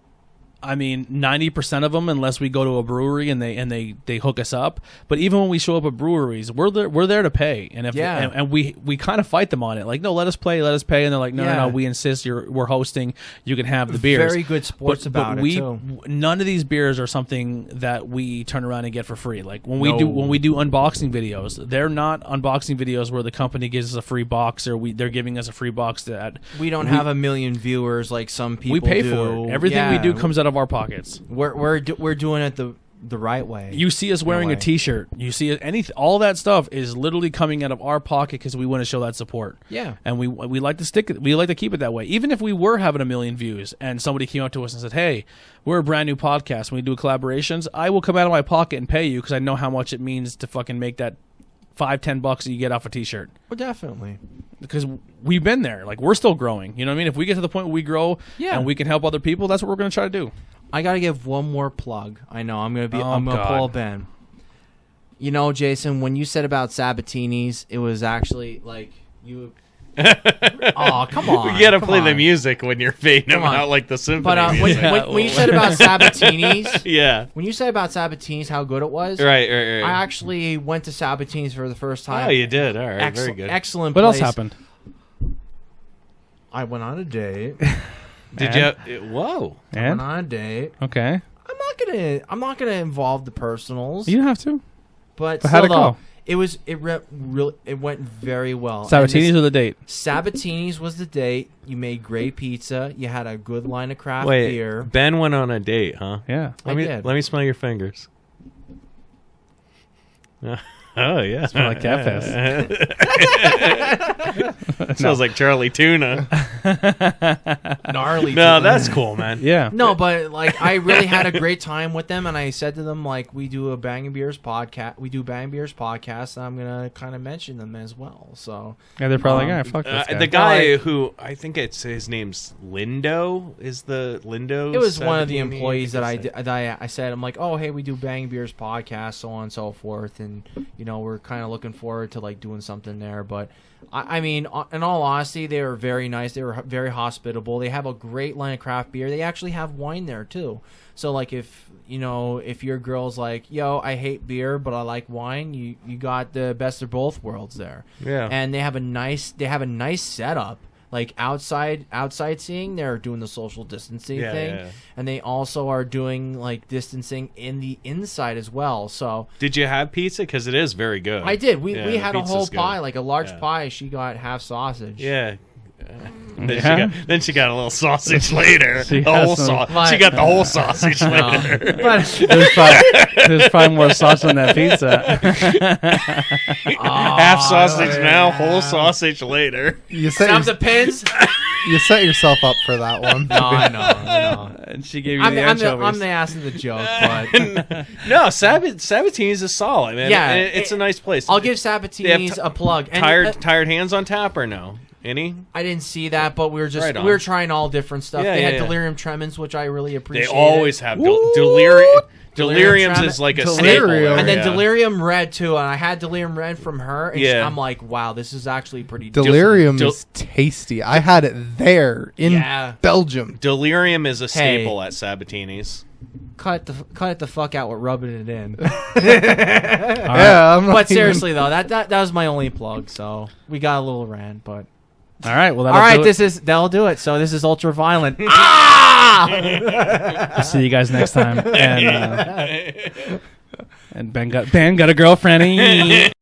I mean, 90% of them, unless we go to a brewery and they hook us up. But even when we show up at breweries, we're there to pay, and and we kind of fight them on it. Like, no, let us pay, and they're like, no, we insist. We're hosting. You can have the beers. Very good sports about it too. None of these beers are something that we turn around and get for free. Like when we do unboxing videos, they're not unboxing videos where the company gives us a free box or they're giving us a free box. We don't have a million viewers like some people. We pay do. for it. Everything we do comes out of our pockets. We're doing it the right way. You see us wearing a T-shirt. You see all that stuff is literally coming out of our pocket because we want to show that support. Yeah, and we like to stick it. We like to keep it that way. Even if we were having 1 million views and somebody came up to us and said, "Hey, we're a brand new podcast. When we do collaborations, I will come out of my pocket and pay you because I know how much it means to fucking make that $5-10 that you get off a t-shirt. Well, definitely. Because we've been there. Like, we're still growing. You know what I mean? If we get to the point where we grow and we can help other people, that's what we're going to try to do. I got to give one more plug. I know. I'm going to God. pull Ben. You know, Jason, when you said about Sabatini's, it was actually like you... Oh, come on. You gotta come play on. the music when you're fading them Come on. out like the symphony But music. when you said about Sabatini's... Yeah. When you said about Sabatini's, how good it was... Right. I actually went to Sabatini's for the first time. Oh, you did. All right. Very good. Excellent What place. else happened? I went on a date. Did you? Whoa. I went And? on a date. Okay. I'm not gonna involve the personals. You don't have to. But how'd it still, though, go? it went very well. Sabatini's or the date? Sabatini's was the date. You made great pizza. You had a good line of craft Wait. beer. Ben went on a date, huh? Yeah. Let me did. smell your fingers. Oh yeah. Smell like cat Smells like Charlie Tuna. Gnarly. No, to them. that's cool, man. Yeah. No, but like I really had a great time with them, and I said to them like we do a Bangin Beers podcast. We do Bangin Beers podcast, and I'm gonna kind of mention them as well. So Yeah, they're probably like, fuck this guy. The guy who I think his name's Lindo is the Lindo. it was one of the Sabatini, employees that I think did, I said I'm like, oh hey, we do Bangin Beers podcast, so on and so forth, and you know we're kind of looking forward to like doing something there. But I mean, in all honesty, they were very nice. They were very hospitable. They have a great line of craft beer. They actually have wine there too. So like if your girl's like, yo, I hate beer but I like wine, you got the best of both worlds there. Yeah. And they have a nice setup. Like outside seeing, they're doing the social distancing thing, yeah. and they also are doing like distancing in the inside as well. So Did you have pizza? Because it is very good. I did. We Yeah, had a whole pizza's good. pie, like a large Yeah. pie. She got half sausage. Yeah. Yeah? Then she got a little sausage later. She The has whole some- She got the whole sausage later. But There's probably more sauce on that pizza. Half sausage now, whole sausage later. You set, Sounds the pins. you set yourself up for that one. No, I know. And she gave you I'm the anchovies. the ass of the joke, but No, Sabatini's is solid, man. Yeah, it's a nice place. I'll give They have Sabatini's a plug. And tired hands on tap or no? Any? I didn't see that, but we were Right on. trying all different stuff. Yeah, they had yeah. delirium tremens, which I really They appreciate. always have delirium. Deliriums Delirium is like a Delirium. staple. And then yeah. delirium red too, and I had delirium red from her. And Yeah. I'm like, wow, this is actually pretty. Delirium Del- is tasty. I had it there in Yeah. Belgium. Delirium is a staple at Sabatini's. Cut it the fuck out with rubbing it in. Yeah, I'm not But even- seriously though, that was my only plug. So we got a little rant, but All right, well, all right, do it. that'll do it. So this is Ultraviolent. I'll see you guys next time. And Ben got a girlfriend.